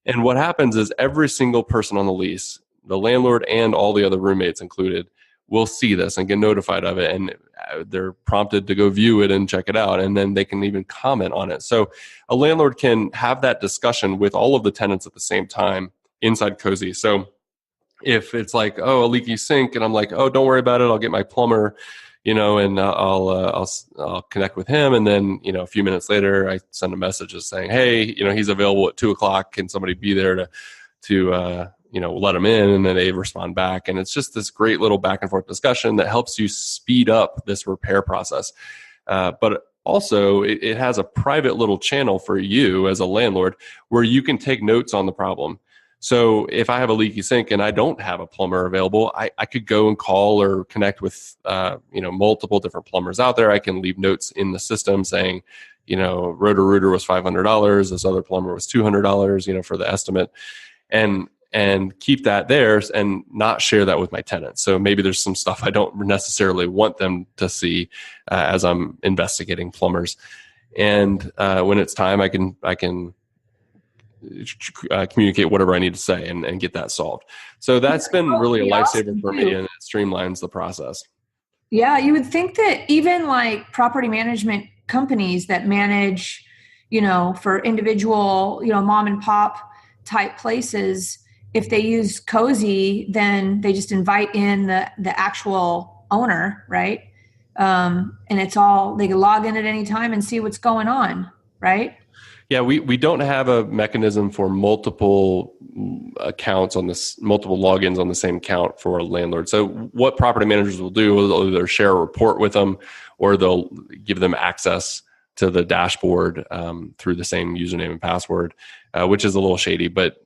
And what happens is every single person on the lease, the landlord and all the other roommates included, will see this and get notified of it, and they're prompted to go view it and check it out, and then they can even comment on it. So a landlord can have that discussion with all of the tenants at the same time inside Cozy. So if it's like, oh, a leaky sink, and I'm like, oh, don't worry about it, I'll get my plumber, and I'll connect with him. And then, a few minutes later, I send a message just saying, hey, he's available at 2:00. Can somebody be there to let him in? And then they respond back. And it's just this great little back and forth discussion that helps you speed up this repair process. But also, it has a private little channel for you as a landlord where you can take notes on the problem. So if I have a leaky sink and I don't have a plumber available, I could go and call or connect with multiple different plumbers out there. I can leave notes in the system saying, Roto-Rooter was $500, this other plumber was $200, for the estimate, and keep that there and not share that with my tenants. So maybe there's some stuff I don't necessarily want them to see as I'm investigating plumbers. And when it's time, I can communicate whatever I need to say and get that solved. So that's been really a lifesaver for me, and it streamlines the process. Yeah, you would think that even like property management companies that manage, for individual, mom and pop type places, if they use Cozy, then they just invite in the actual owner, right? And it's all, they can log in at any time and see what's going on, right? Yeah, we don't have a mechanism for multiple accounts on this, multiple logins on the same account for a landlord. So what property managers will do is they'll either share a report with them, or they'll give them access to the dashboard through the same username and password, which is a little shady. But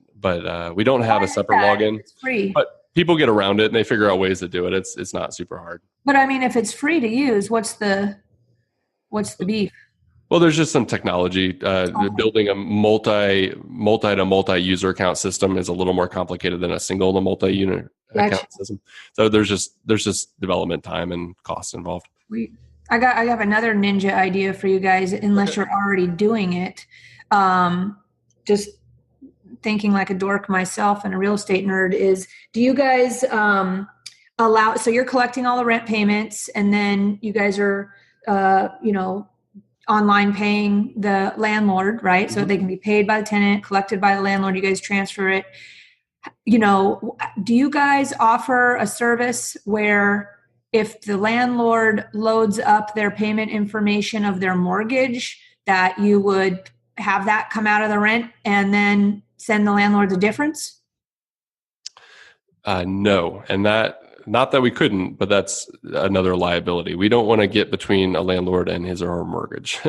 we don't have a separate login. It's free. But people get around it and they figure out ways to do it. It's not super hard. But I mean, if it's free to use, what's the beef? Well, there's just some technology. Building a multi-user account system is a little more complicated than a single to multi-unit account system. So there's just development time and costs involved. I have another ninja idea for you guys, unless you're already doing it. Just thinking like a dork myself and a real estate nerd is, do you guys allow, so you're collecting all the rent payments, and then you guys are, online paying the landlord, right? Mm-hmm. So they can be paid by the tenant, collected by the landlord, you guys transfer it. Do you guys offer a service where if the landlord loads up their payment information of their mortgage, that you would have that come out of the rent and then send the landlord the difference? No. And not that we couldn't, but that's another liability. We don't want to get between a landlord and his or her mortgage.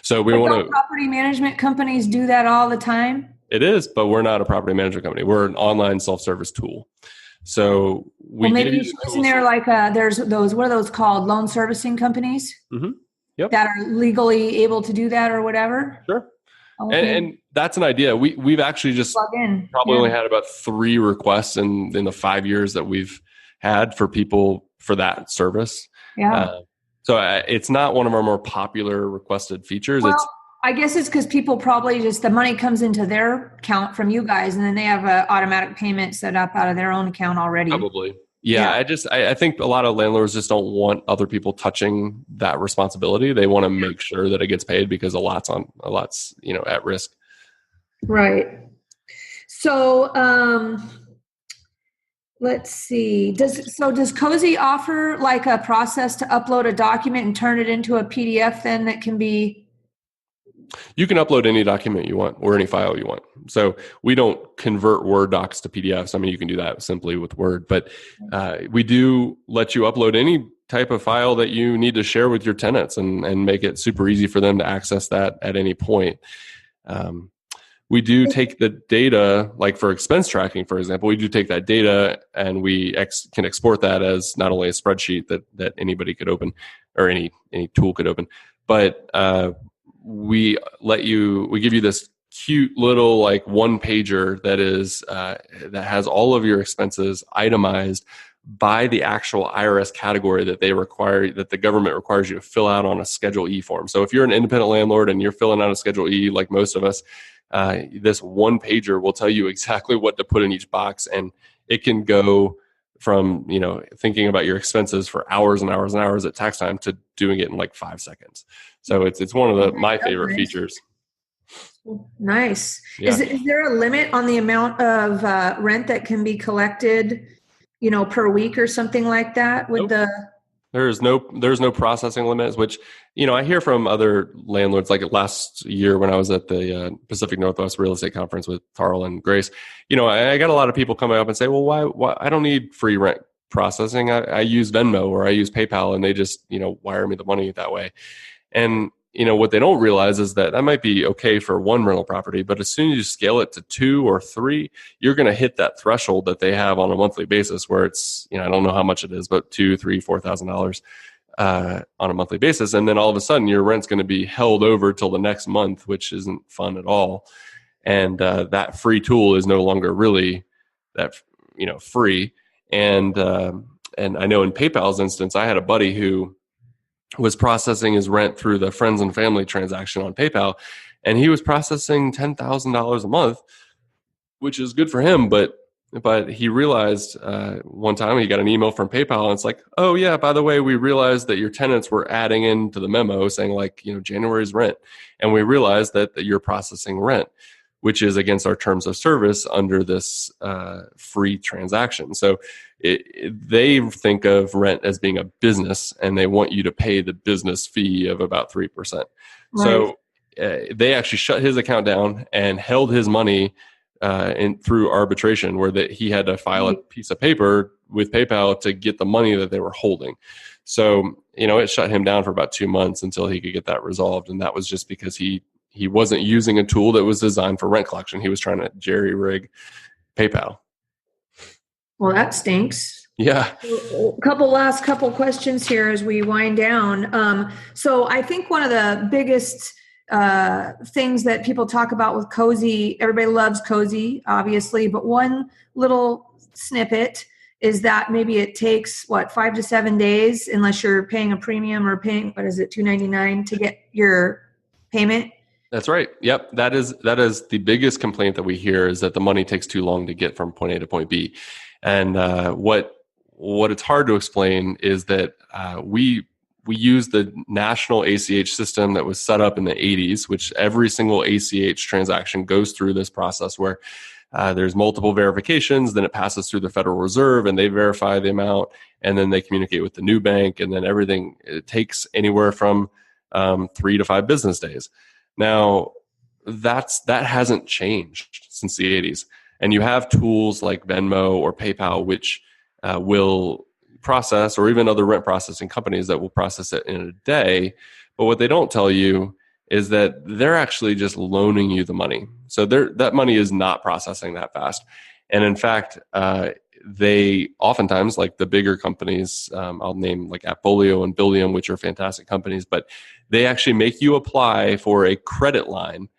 So we want to. Property management companies do that all the time. It is, but we're not a property management company. We're an online self-service tool. So isn't there like there's those, what are those called? Loan servicing companies? Mm-hmm. Yep. That are legally able to do that or whatever? Sure. Okay. And that's an idea. We've actually just only had about 3 requests in the 5 years that we've had for people for that service. Yeah. So it's not one of our more popular requested features. Well, I guess it's because people probably just, the money comes into their account from you guys, and then they have an automatic payment set up out of their own account already. Probably. Yeah. I think a lot of landlords just don't want other people touching that responsibility. They want to make sure that it gets paid, because a lot's at risk. Right. So, let's see. Does Cozy offer like a process to upload a document and turn it into a PDF then that can be You can upload any document you want or any file you want. So we don't convert Word docs to PDFs. I mean, you can do that simply with Word, but we do let you upload any type of file that you need to share with your tenants and make it super easy for them to access that at any point. We do take the data, like for expense tracking, for example, we do take that data and we can export that as not only a spreadsheet that anybody could open or any tool could open, but we give you this cute little like one pager that is that has all of your expenses itemized by the actual IRS category that the government requires you to fill out on a Schedule E form. So if you're an independent landlord and you're filling out a Schedule E, like most of us, this one pager will tell you exactly what to put in each box, and it can go from thinking about your expenses for hours and hours and hours at tax time to doing it in like 5 seconds. So it's one of my favorite features. Nice. Yeah. Is there a limit on the amount of rent that can be collected, per week or something like that? There's no processing limits, which, I hear from other landlords. Like last year when I was at the Pacific Northwest Real Estate Conference with Carl and Grace, I got a lot of people coming up and say, well, why I don't need free rent processing. I use Venmo or I use PayPal, and they just, wire me the money that way. And, what they don't realize is that might be okay for one rental property, but as soon as you scale it to 2 or 3, you're going to hit that threshold that they have on a monthly basis where it's, I don't know how much it is, but $2,000, $3,000, $4,000 on a monthly basis. And then all of a sudden your rent's going to be held over till the next month, which isn't fun at all. And that free tool is no longer really that, free. And I know in PayPal's instance, I had a buddy who was processing his rent through the friends and family transaction on PayPal, and he was processing $10,000 a month, which is good for him. But he realized one time he got an email from PayPal, and it's like, oh yeah, by the way, we realized that your tenants were adding into the memo saying like, January's rent, and we realized that you're processing rent, which is against our terms of service under this free transaction. So they think of rent as being a business, and they want you to pay the business fee of about 3%. Right. So they actually shut his account down and held his money through arbitration, where he had to file a piece of paper with PayPal to get the money that they were holding. So, it shut him down for about 2 months until he could get that resolved. And that was just because he wasn't using a tool that was designed for rent collection. He was trying to jerry-rig PayPal. Well, that stinks. Yeah. Last couple questions here as we wind down. So I think one of the biggest things that people talk about with Cozy, everybody loves Cozy, obviously, but one little snippet is that maybe it takes 5 to 7 days, unless you're paying a premium or paying, $2.99 to get your payment. That's right. Yep. That is the biggest complaint that we hear, is that the money takes too long to get from point A to point B. And what it's hard to explain is that we use the national ACH system that was set up in the 80s, which every single ACH transaction goes through this process where there's multiple verifications, then it passes through the Federal Reserve and they verify the amount, and then they communicate with the new bank, and then everything, it takes anywhere from 3 to 5 business days. Now, that hasn't changed since the 80s. And you have tools like Venmo or PayPal, which will process, or even other rent processing companies that will process it in a day. But what they don't tell you is that they're actually just loaning you the money. So that money is not processing that fast. And in fact, they oftentimes, like the bigger companies, I'll name like Appfolio and Buildium, which are fantastic companies, but they actually make you apply for a credit line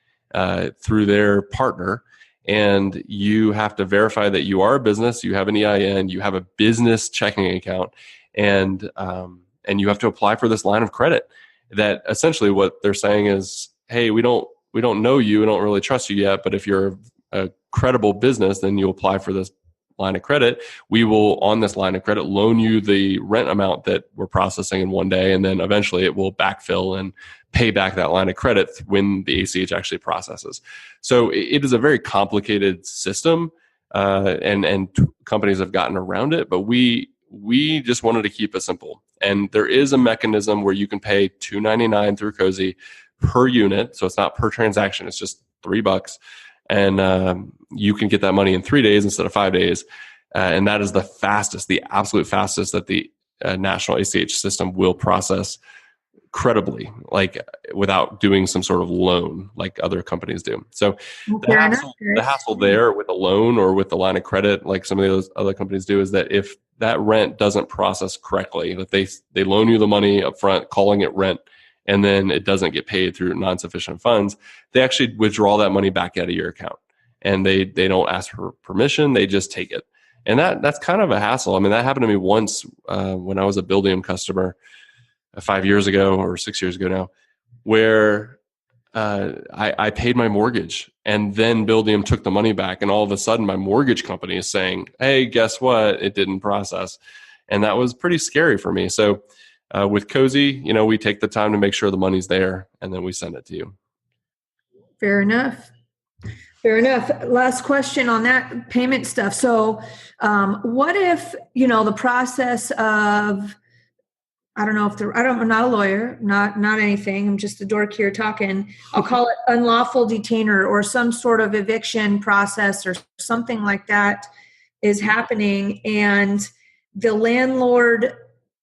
through their partner. And you have to verify that you are a business, you have an EIN, you have a business checking account, and you have to apply for this line of credit. That essentially what they're saying is, hey, we don't know you, we don't really trust you yet, but if you're a credible business, then you apply for this line of credit. We will, on this line of credit, loan you the rent amount that we're processing in one day, and then eventually it will backfill and pay back that line of credit when the ACH actually processes. So it is a very complicated system, and companies have gotten around it, but we just wanted to keep it simple. And there is a mechanism where you can pay $2.99 through Cozy, per unit. So it's not per transaction. It's just $3. And you can get that money in 3 days instead of 5 days. And that is the absolute fastest that the national ACH system will process credibly, like without doing some sort of loan like other companies do. So the hassle there with a loan or with the line of credit, like some of those other companies do, is that if that rent doesn't process correctly, that they loan you the money up front, calling it rent, and then it doesn't get paid through non-sufficient funds, they actually withdraw that money back out of your account. And they don't ask for permission, they just take it. And that's kind of a hassle. I mean, that happened to me once when I was a Buildium customer 5 years ago or 6 years ago now, where I paid my mortgage and then Buildium took the money back, and all of a sudden my mortgage company is saying, hey, guess what? It didn't process. And that was pretty scary for me. So with Cozy, we take the time to make sure the money's there, and then we send it to you. Fair enough. Last question on that payment stuff. So what if, the process of, I'm not a lawyer, not anything. I'm just a dork here talking. I'll call it unlawful detainer or some sort of eviction process or something like that is happening. And the landlord,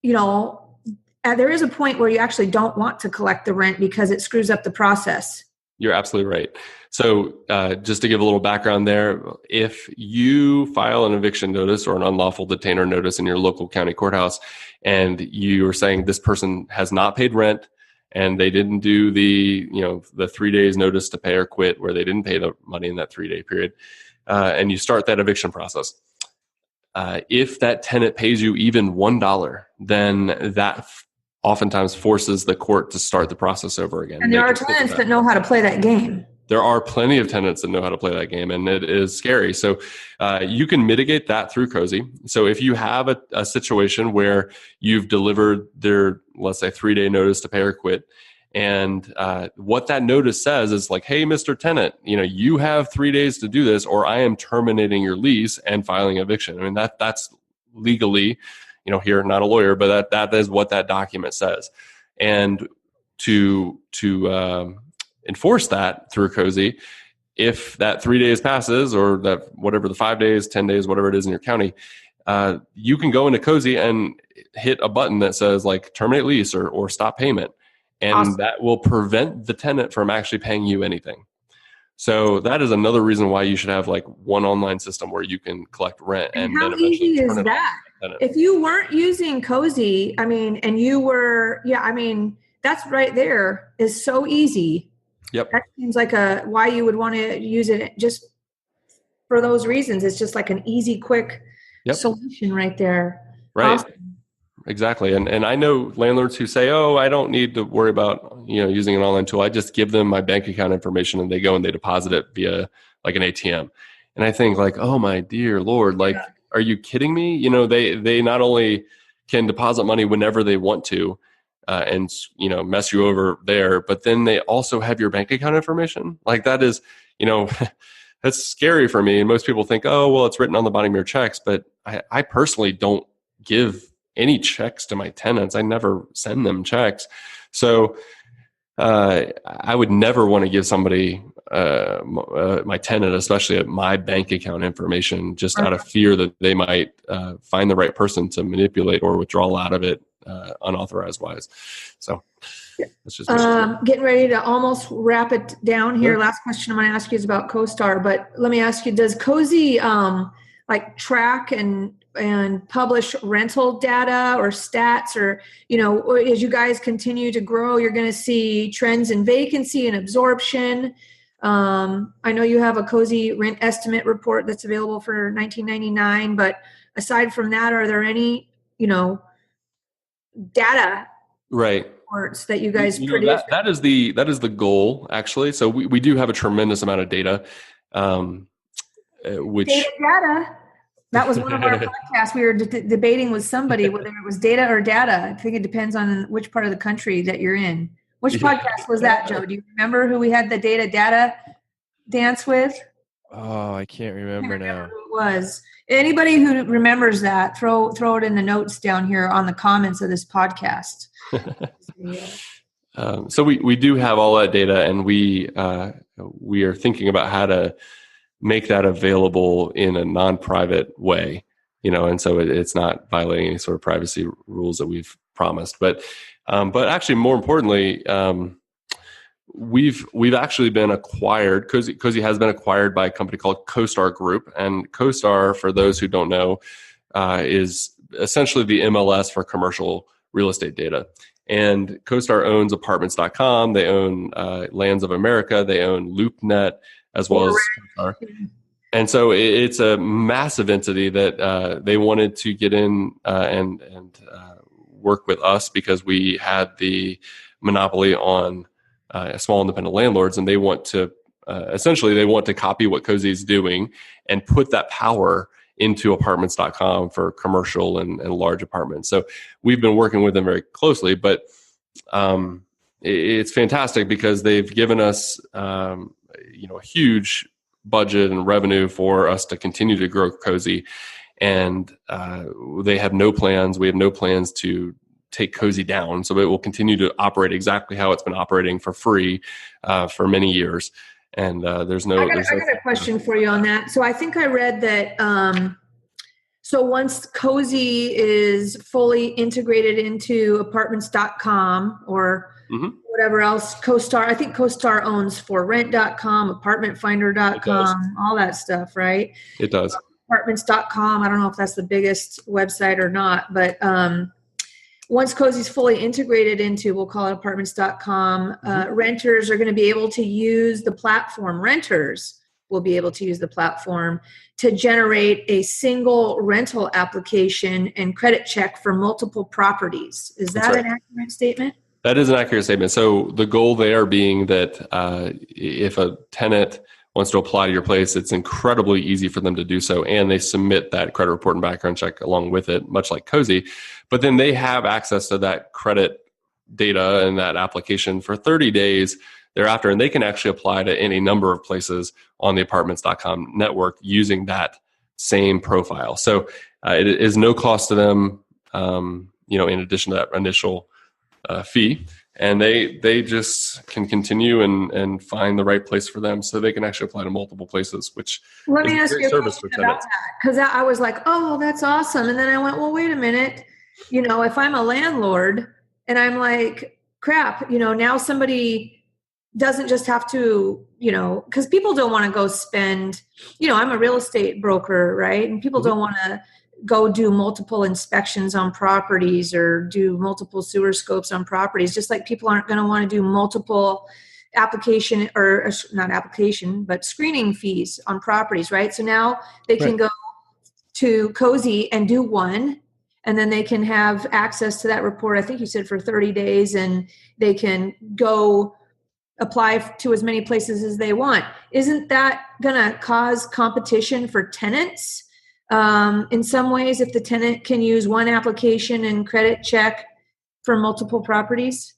there is a point where you actually don't want to collect the rent because it screws up the process. You're absolutely right. So just to give a little background there, if you file an eviction notice or an unlawful detainer notice in your local county courthouse, and you are saying this person has not paid rent and they didn't do the 3 days notice to pay or quit, where they didn't pay the money in that 3-day period, and you start that eviction process, if that tenant pays you even $1, then that oftentimes forces the court to start the process over again. And there are tenants that know how to play that game. There are plenty of tenants that know how to play that game, and it is scary. So you can mitigate that through Cozy. So if you have a situation where you've delivered their, let's say, 3-day notice to pay or quit, and what that notice says is like, hey, Mr. Tenant, you have 3 days to do this, or I am terminating your lease and filing eviction. I mean, that's legally, here, not a lawyer, but that is what that document says. And to enforce that through Cozy, if that 3 days passes, or that whatever the 5 days, 10 days, whatever it is in your county, you can go into Cozy and hit a button that says like terminate lease or stop payment. And awesome. That will prevent the tenant from actually paying you anything. So that is another reason why you should have like one online system where you can collect rent. And how then eventually easy is that? If you weren't using Cozy, and you were, that's right there is so easy. Yep. That seems like why you would want to use it just for those reasons. It's just like an easy, quick solution right there. Right. Awesome. Exactly. And I know landlords who say, oh, I don't need to worry about, using an online tool. I just give them my bank account information and they go and they deposit it via like an ATM. And I think like, oh my dear Lord, like, are you kidding me? They not only can deposit money whenever they want to, and mess you over there, but then they also have your bank account information. Like that is, that's scary for me. And most people think, oh, well, it's written on the bottom of your checks. But I personally don't give any checks to my tenants. I never send them checks. So I would never want to give somebody, my tenant, especially my bank account information, just out of fear that they might find the right person to manipulate or withdraw out of it unauthorized wise. So that's just getting ready to almost wrap it down here. Last question I'm going to ask you is about CoStar, but let me ask you, does Cozy like track and publish rental data or stats, or as you guys continue to grow, you're going to see trends in vacancy and absorption? I know you have a Cozy rent estimate report that's available for $19.99, but aside from that, are there any data reports that you guys produce? That is the goal, actually. So we do have a tremendous amount of data, which data. That was one of our podcasts. We were debating with somebody whether it was data or data. I think it depends on which part of the country that you're in. Which podcast was that, Joe? Do you remember who we had the data dance with? Oh, I can't remember now. Who it was. Anybody who remembers that, throw it in the notes down here on the comments of this podcast. So we do have all that data, and we are thinking about how to make that available in a non-private way, and so it's not violating any sort of privacy rules that we've promised. But actually, more importantly, we've actually been acquired. Cozy has been acquired by a company called CoStar Group, and CoStar, for those who don't know, is essentially the MLS for commercial real estate data. And CoStar owns Apartments.com. They own Lands of America. They own LoopNet, as well as CoStar. And so it's a massive entity that they wanted to get in and work with us because we had the monopoly on small independent landlords, and they want to essentially they want to copy what Cozy is doing and put that power into Apartments.com for commercial and large apartments. So we've been working with them very closely, but it's fantastic because they've given us a huge budget and revenue for us to continue to grow Cozy. And they have no plans. We have no plans to take Cozy down. So it will continue to operate exactly how it's been operating for free for many years. And I got a question for you on that. So I think I read that so once Cozy is fully integrated into Apartments.com or whatever else, CoStar, I think CoStar owns ForRent.com, ApartmentFinder.com, all that stuff, right? It does. Apartments.com, I don't know if that's the biggest website or not, but once Cozy's fully integrated into, we'll call it Apartments.com, renters are going to be able to use the platform. Renters will be able to use the platform to generate a single rental application and credit check for multiple properties. Is that an accurate statement? That is an accurate statement. So the goal there being that if a tenant wants to apply to your place, it's incredibly easy for them to do so. And they submit that credit report and background check along with it, much like Cozy. But then they have access to that credit data and that application for 30 days thereafter. And they can actually apply to any number of places on the Apartments.com network using that same profile. So it is no cost to them, in addition to that initial fee. And they just can continue and find the right place for them, so they can actually apply to multiple places, which let me is ask a great you a service for question about tenants. that, because I was like, oh, that's awesome. And then I went, well, wait a minute. If I'm a landlord and I'm like, crap, now somebody doesn't just have to, because people don't want to go spend, I'm a real estate broker, right? And people don't want to go do multiple inspections on properties or do multiple sewer scopes on properties, just like people aren't going to want to do multiple application or not application, but screening fees on properties, right? So now they can go to Cozy and do one, and then they can have access to that report. I think you said for 30 days, and they can go apply to as many places as they want. Isn't that going to cause competition for tenants? In some ways, if the tenant can use one application and credit check for multiple properties?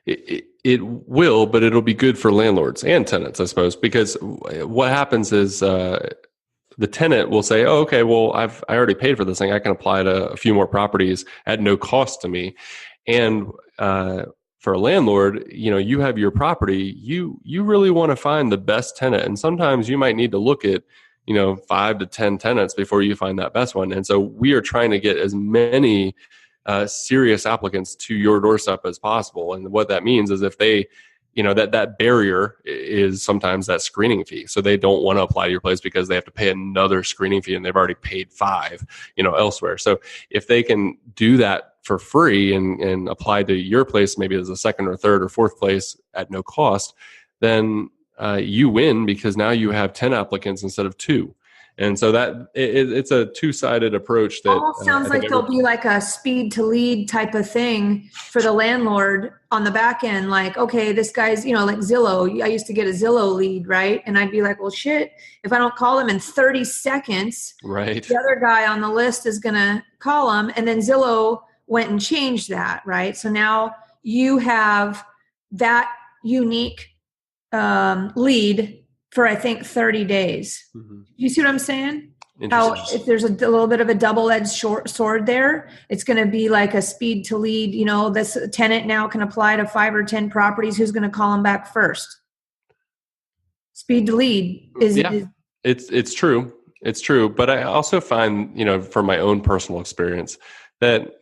It will, but it'll be good for landlords and tenants, I suppose, because what happens is the tenant will say, oh, okay, well, I already paid for this thing. I can apply to a few more properties at no cost to me. And for a landlord, you have your property, you really want to find the best tenant. And sometimes you might need to look at 5 to 10 tenants before you find that best one. And so we are trying to get as many serious applicants to your doorstep as possible. And what that means is if they, that barrier is sometimes that screening fee. So they don't want to apply to your place because they have to pay another screening fee, and they've already paid 5, elsewhere. So if they can do that for free and apply to your place, maybe as a second or third or fourth place at no cost, then you win, because now you have 10 applicants instead of 2. And so that it's a two-sided approach. That almost sounds like there'll be like a speed to lead type of thing for the landlord on the back end. Like, okay, this guy's, like Zillow. I used to get a Zillow lead, right? And I'd be like, well, shit, if I don't call him in 30 seconds, right, the other guy on the list is going to call him. And then Zillow went and changed that, right? So now you have that unique lead for, I think, 30 days. Mm-hmm. You see what I'm saying? how Interesting. if there's a little bit of a double-edged sword there, it's going to be like a speed to lead. This tenant now can apply to 5 or 10 properties. Who's going to call them back first? Speed to lead is It's true. It's true. But I also find, from my own personal experience, that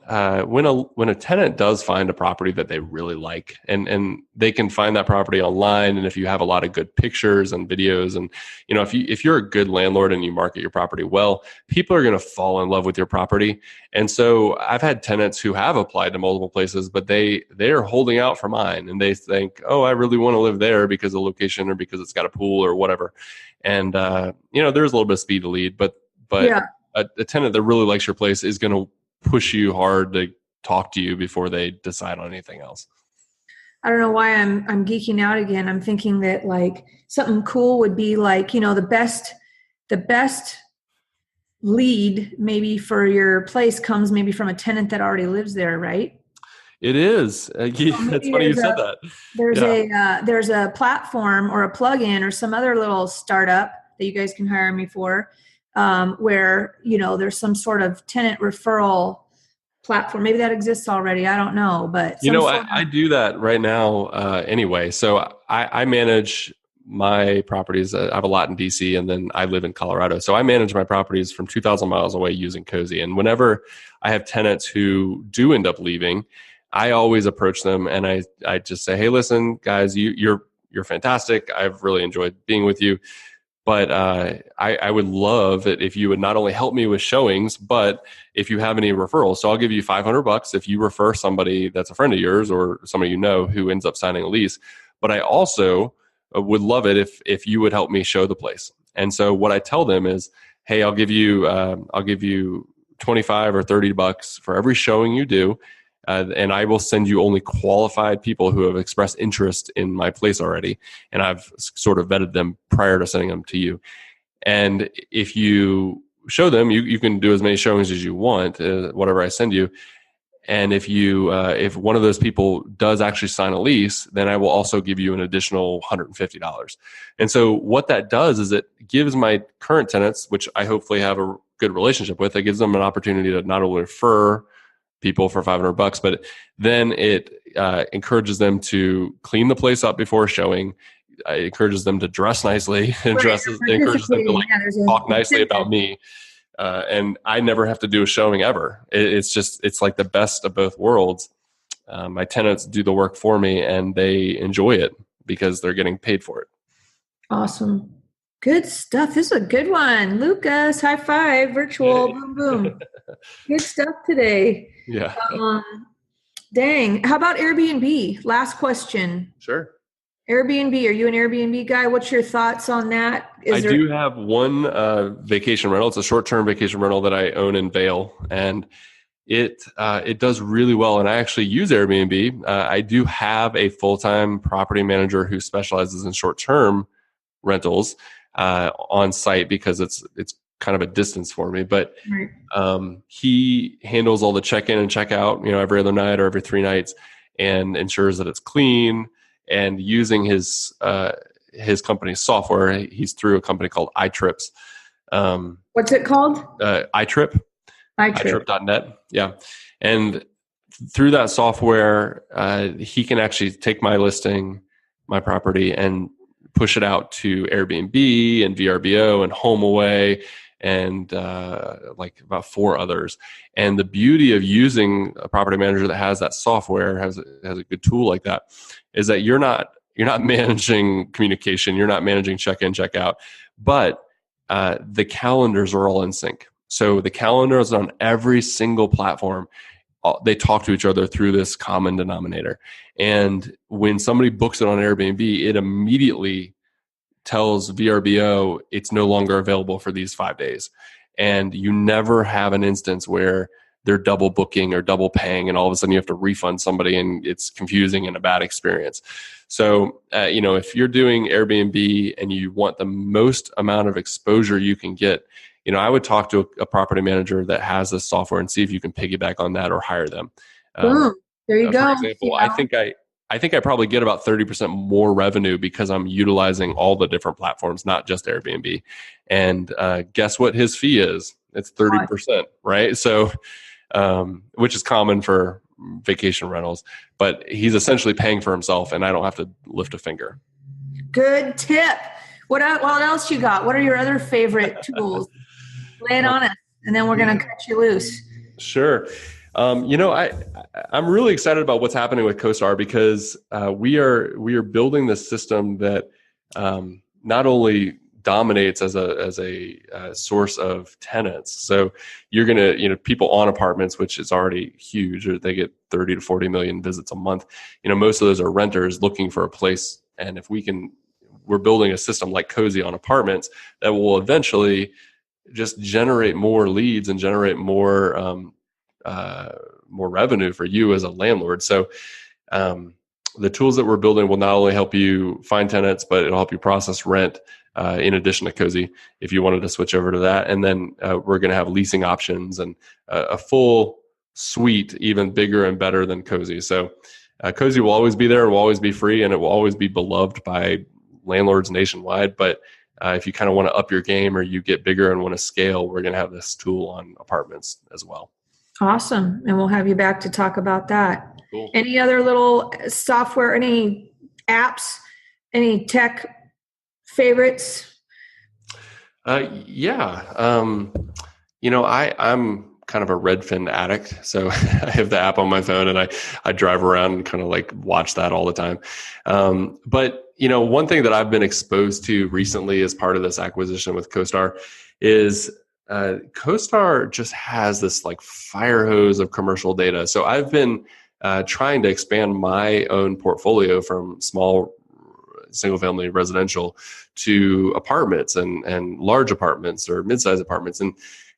when a tenant does find a property that they really like, and they can find that property online, and if you have a lot of good pictures and videos, and if you're a good landlord and you market your property well, people are going to fall in love with your property. And so I've had tenants who have applied to multiple places, but they're holding out for mine, and they think, oh, I really want to live there because of the location or because it's got a pool or whatever. And there's a little bit of speed to lead, but yeah. a tenant that really likes your place is going to push you hard to talk to you before they decide on anything else. I don't know why I'm geeking out again. I'm thinking that like something cool would be like, the best lead maybe for your place comes maybe from a tenant that already lives there, right? It is. That's funny you said that. There's a platform or a plugin or some other little startup that you guys can hire me for, where there's some sort of tenant referral platform. Maybe that exists already. I don't know, but I do that right now anyway. So I manage my properties. I have a lot in DC, and then I live in Colorado. So I manage my properties from 2,000 miles away using Cozy. And whenever I have tenants who do end up leaving, I always approach them and I just say, hey, listen, guys, you're fantastic. I've really enjoyed being with you. But I would love it if you would not only help me with showings, but if you have any referrals. So I'll give you $500 if you refer somebody that's a friend of yours or somebody who ends up signing a lease. But I also would love it if you would help me show the place. And so what I tell them is, hey, I'll give you $25 or $30 for every showing you do. And I will send you only qualified people who have expressed interest in my place already. And I've sort of vetted them prior to sending them to you. And if you show them, you can do as many showings as you want, whatever I send you. And if one of those people does actually sign a lease, then I will also give you an additional $150. And so what that does is it gives my current tenants, which I hopefully have a good relationship with, it gives them an opportunity to not only refer people for $500, but then it encourages them to clean the place up before showing. It encourages them to dress nicely and encourages them to talk nicely about me. And I never have to do a showing ever. It's like the best of both worlds. My tenants do the work for me and they enjoy it because they're getting paid for it. Awesome. Good stuff. This is a good one. Lucas, high five, virtual, boom, boom. Good stuff today. Yeah. Dang. How about Airbnb? Last question. Sure. Airbnb. Are you an Airbnb guy? What's your thoughts on that? I do have one vacation rental. It's a short-term vacation rental that I own in Vail, and it does really well. And I actually use Airbnb. I do have a full-time property manager who specializes in short-term rentals on site because it's kind of a distance for me. But he handles all the check-in and check-out, every other night or every 3 nights, and ensures that it's clean. And using his company's software, he's through a company called iTrips. What's it called? iTrip. iTrip.net. Yeah. And through that software, he can actually take my listing, my property, and push it out to Airbnb and VRBO and HomeAway and like about 4 others. And the beauty of using a property manager that has that software, has a good tool like that, is that you're not managing communication, you're not managing check-in, check-out, but the calendars are all in sync. So the calendars on every single platform, they talk to each other through this common denominator. And when somebody books it on Airbnb, it immediately tells VRBO it's no longer available for these 5 days. And you never have an instance where they're double booking or double paying and all of a sudden you have to refund somebody and it's confusing and a bad experience. So, if you're doing Airbnb and you want the most amount of exposure you can get, I would talk to a property manager that has this software and see if you can piggyback on that or hire them. Boom. There you go. For example, I think I think I probably get about 30% more revenue because I'm utilizing all the different platforms, not just Airbnb. And guess what his fee is? It's 30%, right? So, which is common for vacation rentals, but he's essentially paying for himself and I don't have to lift a finger. Good tip. What else you got? What are your other favorite tools? Lay it on us, and then we're going to cut you loose. Sure. I'm really excited about what's happening with CoStar because we are building this system that not only dominates as a source of tenants. So you're gonna, people on apartments, which is already huge, or they get 30 to 40 million visits a month. Most of those are renters looking for a place, and if we're building a system like Cozy on apartments that will eventually just generate more leads and generate more revenue for you as a landlord. So the tools that we're building will not only help you find tenants, but it'll help you process rent in addition to Cozy if you wanted to switch over to that. And then we're going to have leasing options and a full suite, even bigger and better than Cozy. So Cozy will always be there, it will always be free, and it will always be beloved by landlords nationwide. But if you kind of want to up your game or you get bigger and want to scale, we're going to have this tool on apartments as well. Awesome. And we'll have you back to talk about that. Cool. Any other little software, any apps, any tech favorites? Yeah. I'm kind of a Redfin addict. So I have the app on my phone and I drive around and kind of like watch that all the time. But one thing that I've been exposed to recently as part of this acquisition with CoStar is CoStar just has this like fire hose of commercial data. So I've been trying to expand my own portfolio from small single-family residential to apartments and large apartments or mid-sized apartments. And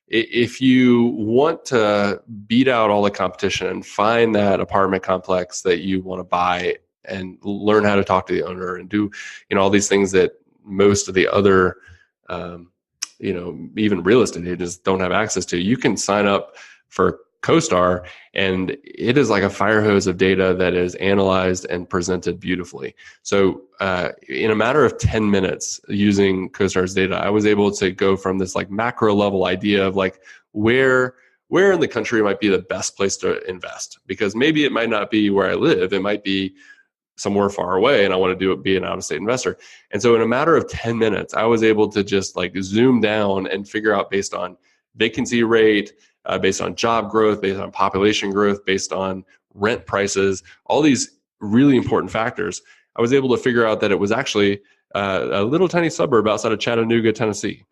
if you want to beat out all the competition and find that apartment complex that you want to buy and learn how to talk to the owner and do, all these things that most of the other, even real estate agents don't have access to, you can sign up for CoStar, and it is like a fire hose of data that is analyzed and presented beautifully. So in a matter of 10 minutes using CoStar's data, I was able to go from this like macro level idea of like where in the country might be the best place to invest, because maybe it might not be where I live. It might be somewhere far away and I want to be an out-of-state investor. And so in a matter of 10 minutes, I was able to just like zoom down and figure out based on vacancy rate, based on job growth, based on population growth, based on rent prices, all these really important factors. I was able to figure out that it was actually a little tiny suburb outside of Chattanooga, Tennessee.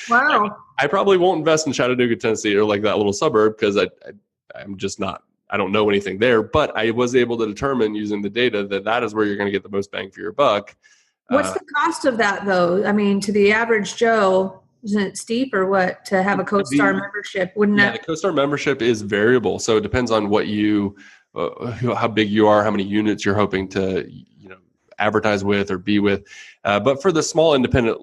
Wow. I probably won't invest in Chattanooga, Tennessee, or like that little suburb because I'm just not. I don't know anything there, but I was able to determine using the data that is where you're going to get the most bang for your buck. What's the cost of that, though? I mean, to the average Joe, isn't it steep or what to have a CoStar membership? The CoStar membership is variable, so it depends on what how big you are, how many units you're hoping to advertise with or be with. But for the small independent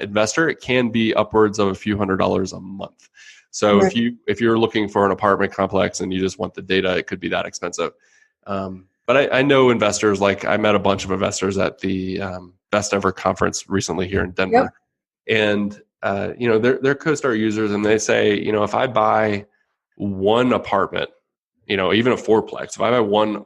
investor, it can be upwards of a few $100s a month. So right. if you're looking for an apartment complex and you just want the data, it could be that expensive. But I know investors, like I met a bunch of investors at the Best Ever conference recently here in Denver. Yep. And they're CoStar users, and they say, if I buy one apartment, even a fourplex, if I buy one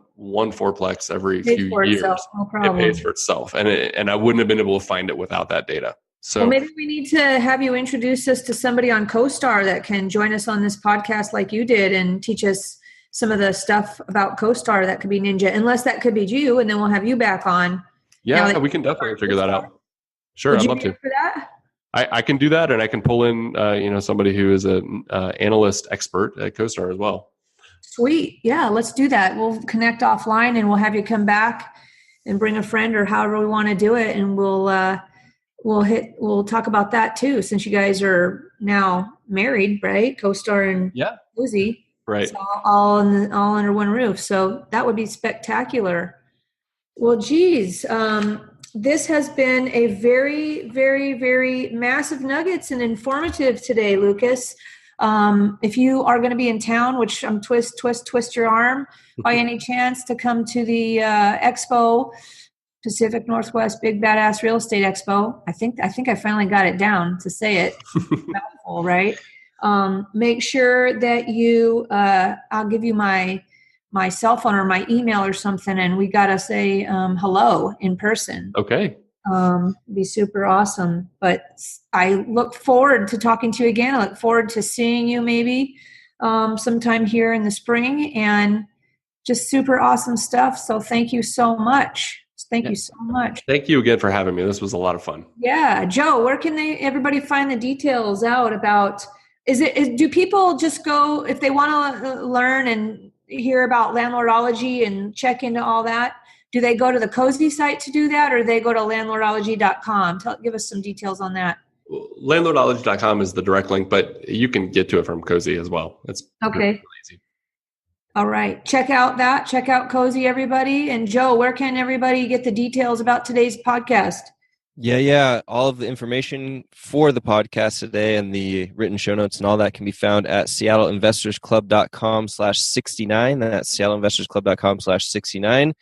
fourplex every few years, it pays for itself. And I wouldn't have been able to find it without that data. So maybe we need to have you introduce us to somebody on CoStar that can join us on this podcast like you did and teach us some of the stuff about CoStar. That could be Ninja, unless that could be you, and then we'll have you back on. Yeah, we can definitely figure that out. Sure, I'd love to. For that? I can do that, and I can pull in somebody who is an analyst expert at CoStar as well. Sweet. Yeah, let's do that. We'll connect offline, and we'll have you come back and bring a friend or however we want to do it, and we'll talk about that too, since you guys are now married, right? CoStar and Cozy, right? So all under one roof. So that would be spectacular. Well, geez, this has been a very, very, very massive nuggets and informative today, Lucas. If you are going to be in town, which I'm twist your arm by any chance to come to the expo, Pacific Northwest Big Badass Real Estate Expo. I think I finally got it down to say it. Mouthful, right? Make sure that you, I'll give you my cell phone or my email or something, and we got to say hello in person. Okay. Be super awesome. But I look forward to talking to you again. I look forward to seeing you maybe sometime here in the spring, and just super awesome stuff. So thank you so much. Thank you so much. Thank you again for having me. This was a lot of fun. Yeah. Joe, where can everybody find the details out about, do people just go, if they want to learn and hear about landlordology and check into all that, do they go to the Cozy site to do that, or they go to landlordology.com? Give us some details on that. Landlordology.com is the direct link, but you can get to it from Cozy as well. It's okay. Really easy. All right. Check out that. Check out Cozy, everybody. And Joe, where can everybody get the details about today's podcast? Yeah. All of the information for the podcast today and the written show notes and all that can be found at seattleinvestorsclub.com/69. That's seattleinvestorsclub.com/69.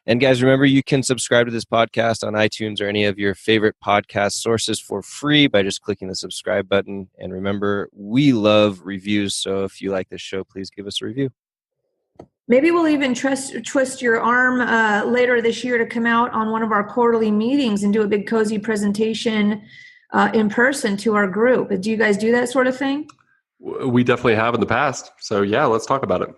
And guys, remember, you can subscribe to this podcast on iTunes or any of your favorite podcast sources for free by just clicking the subscribe button. And remember, we love reviews. So if you like this show, please give us a review. Maybe we'll even twist your arm later this year to come out on one of our quarterly meetings and do a big Cozy presentation in person to our group. Do you guys do that sort of thing? We definitely have in the past. So yeah, let's talk about it.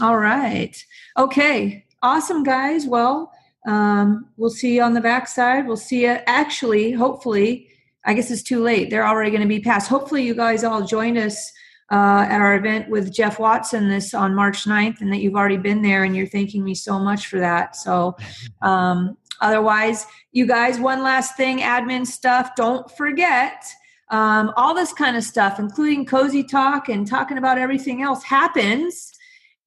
All right. Okay. Awesome, guys. Well, we'll see you on the backside. We'll see you actually, hopefully, I guess it's too late. They're already going to be passed. Hopefully you guys all joined us at our event with Jeff Watson on March 9th, and that you've already been there and you're thanking me so much for that. So otherwise, you guys, one last thing, admin stuff, don't forget all this kind of stuff, including Cozy Talk and talking about everything else, happens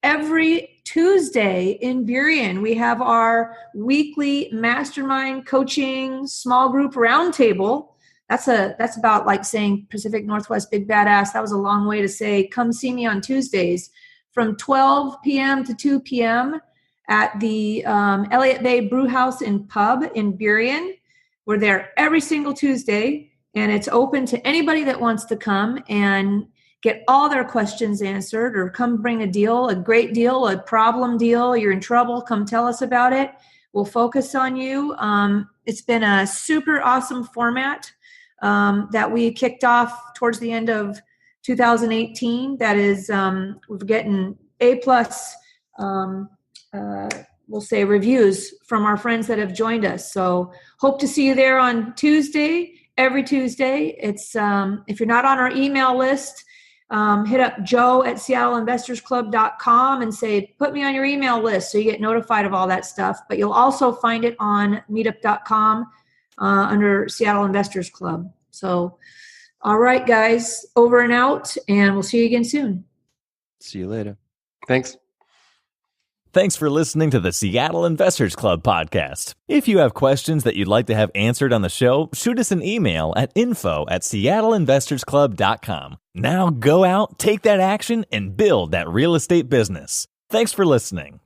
every Tuesday in Burien. We have our weekly mastermind coaching small group roundtable. That's about like saying Pacific Northwest Big Badass. That was a long way to say, come see me on Tuesdays from 12 p.m. to 2 p.m. at the Elliott Bay Brew House and Pub in Burien. We're there every single Tuesday, and it's open to anybody that wants to come and get all their questions answered, or come bring a deal, a great deal, a problem deal. You're in trouble, come tell us about it. We'll focus on you. It's been a super awesome format that we kicked off towards the end of 2018. That is, we're getting A+, we'll say, reviews from our friends that have joined us. So hope to see you there on Tuesday, every Tuesday. It's if you're not on our email list, hit up Joe at seattleinvestorsclub.com and say, put me on your email list so you get notified of all that stuff. But you'll also find it on meetup.com under Seattle Investors Club. So, all right, guys, over and out, and we'll see you again soon. See you later. Thanks. Thanks for listening to the Seattle Investors Club podcast. If you have questions that you'd like to have answered on the show, shoot us an email at info@seattleinvestorsclub.com. Now go out, take that action, and build that real estate business. Thanks for listening.